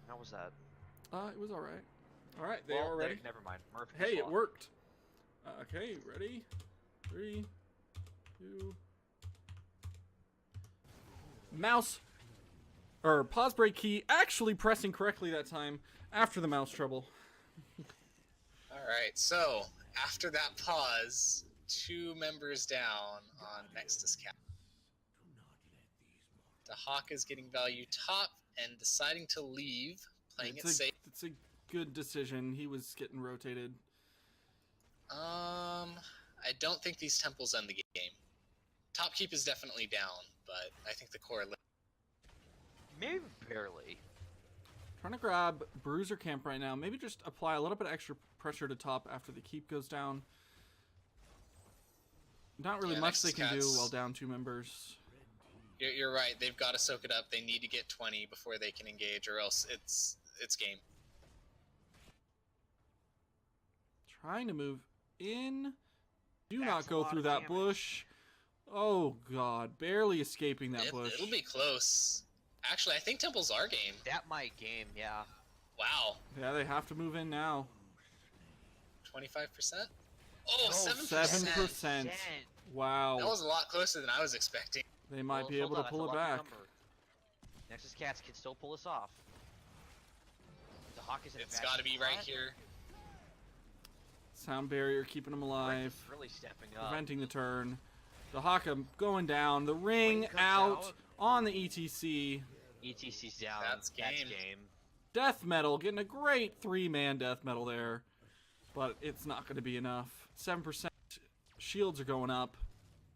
How was that? It was all right. All right, they are ready. Never mind. Murphy. Hey, it worked. Okay, ready? 3, 2. Mouse or pause break key actually pressing correctly that time after the mouse trouble. All right, so after that pause, 2 members down on Nexus Cat. The Hawk is getting value top and deciding to leave, playing it safe. It's a good decision. He was getting rotated. I don't think these temples end the game. Top keep is definitely down, but I think the core. Maybe barely. Trying to grab Bruiser Camp right now. Maybe just apply a little bit of extra pressure to top after the keep goes down. Not really much they can do while down 2 members. You're right. They've got to soak it up. They need to get 20 before they can engage, or else it's game. Trying to move in. Do not go through that bush. Oh god, barely escaping that bush. It'll be close. Actually, I think temples are game. That might game, yeah. Wow. Yeah, they have to move in now. 25%? Oh, 7%. 7%. Wow. That was a lot closer than I was expecting. They might be able to pull it back. Nexus Cats can still pull us off. The Hawk is in It's got to be right here. Sound barrier keeping them alive. Really stepping up. Preventing the turn. The Hawk going down. The ring out on the ETC. ETC's down. That's game. Death metal getting a great 3-man death metal there. But it's not going to be enough. 7% shields are going up,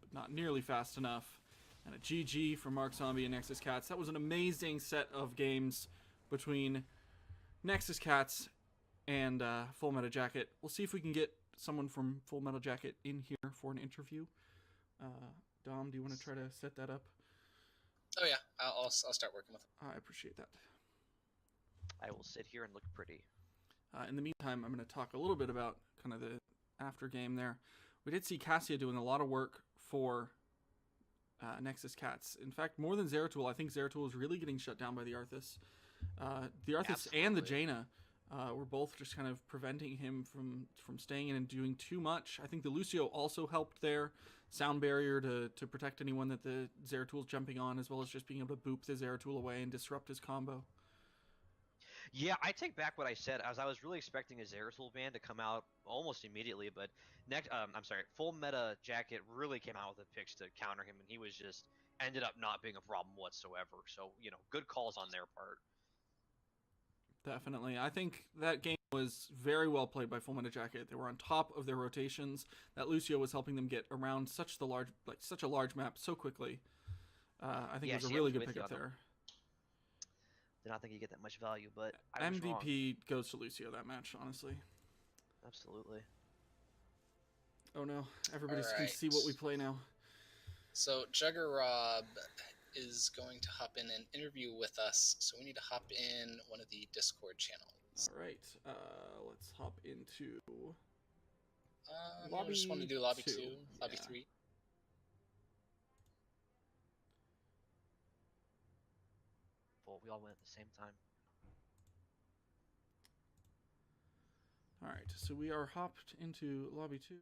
but not nearly fast enough. And a GG for Mark Zombie and Nexus Cats. That was an amazing set of games between Nexus Cats and Full Metal Jacket. We'll see if we can get someone from Full Metal Jacket in here for an interview. Dom, do you want to try to set that up? Oh yeah, I'll start working with them. I appreciate that. I will sit here and look pretty. In the meantime, I'm going to talk a little bit about kind of the after game there. We did see Cassia doing a lot of work for Nexus Cats. In fact, more than Zeratul, I think Zeratul was really getting shut down by the Arthas. The Arthas and the Jaina were both just kind of preventing him from staying in and doing too much. I think the Lucio also helped there. Sound barrier to protect anyone that the Zeratul's jumping on, as well as just being able to boop the Zeratul away and disrupt his combo. Yeah, I take back what I said, as I was really expecting a Zeratul ban to come out almost immediately, but Full Meta Jacket really came out with a picks to counter him, and he was just ended up not being a problem whatsoever. So, good calls on their part. Definitely. I think that game was very well played by Full Meta Jacket. They were on top of their rotations. That Lucio was helping them get around such a large map so quickly. I think it was a really good pickup there. Did not think you get that much value, but I was MVP wrong. goes to Lucio that match, honestly. Absolutely. Oh no, everybody can see what we play now. So Jugger Rob is going to hop in and interview with us, so we need to hop in one of the Discord channels. All right, let's hop into lobby. I just want to do lobby 2, lobby 3. Well, we all went at the same time. All right, so we are hopped into lobby 2.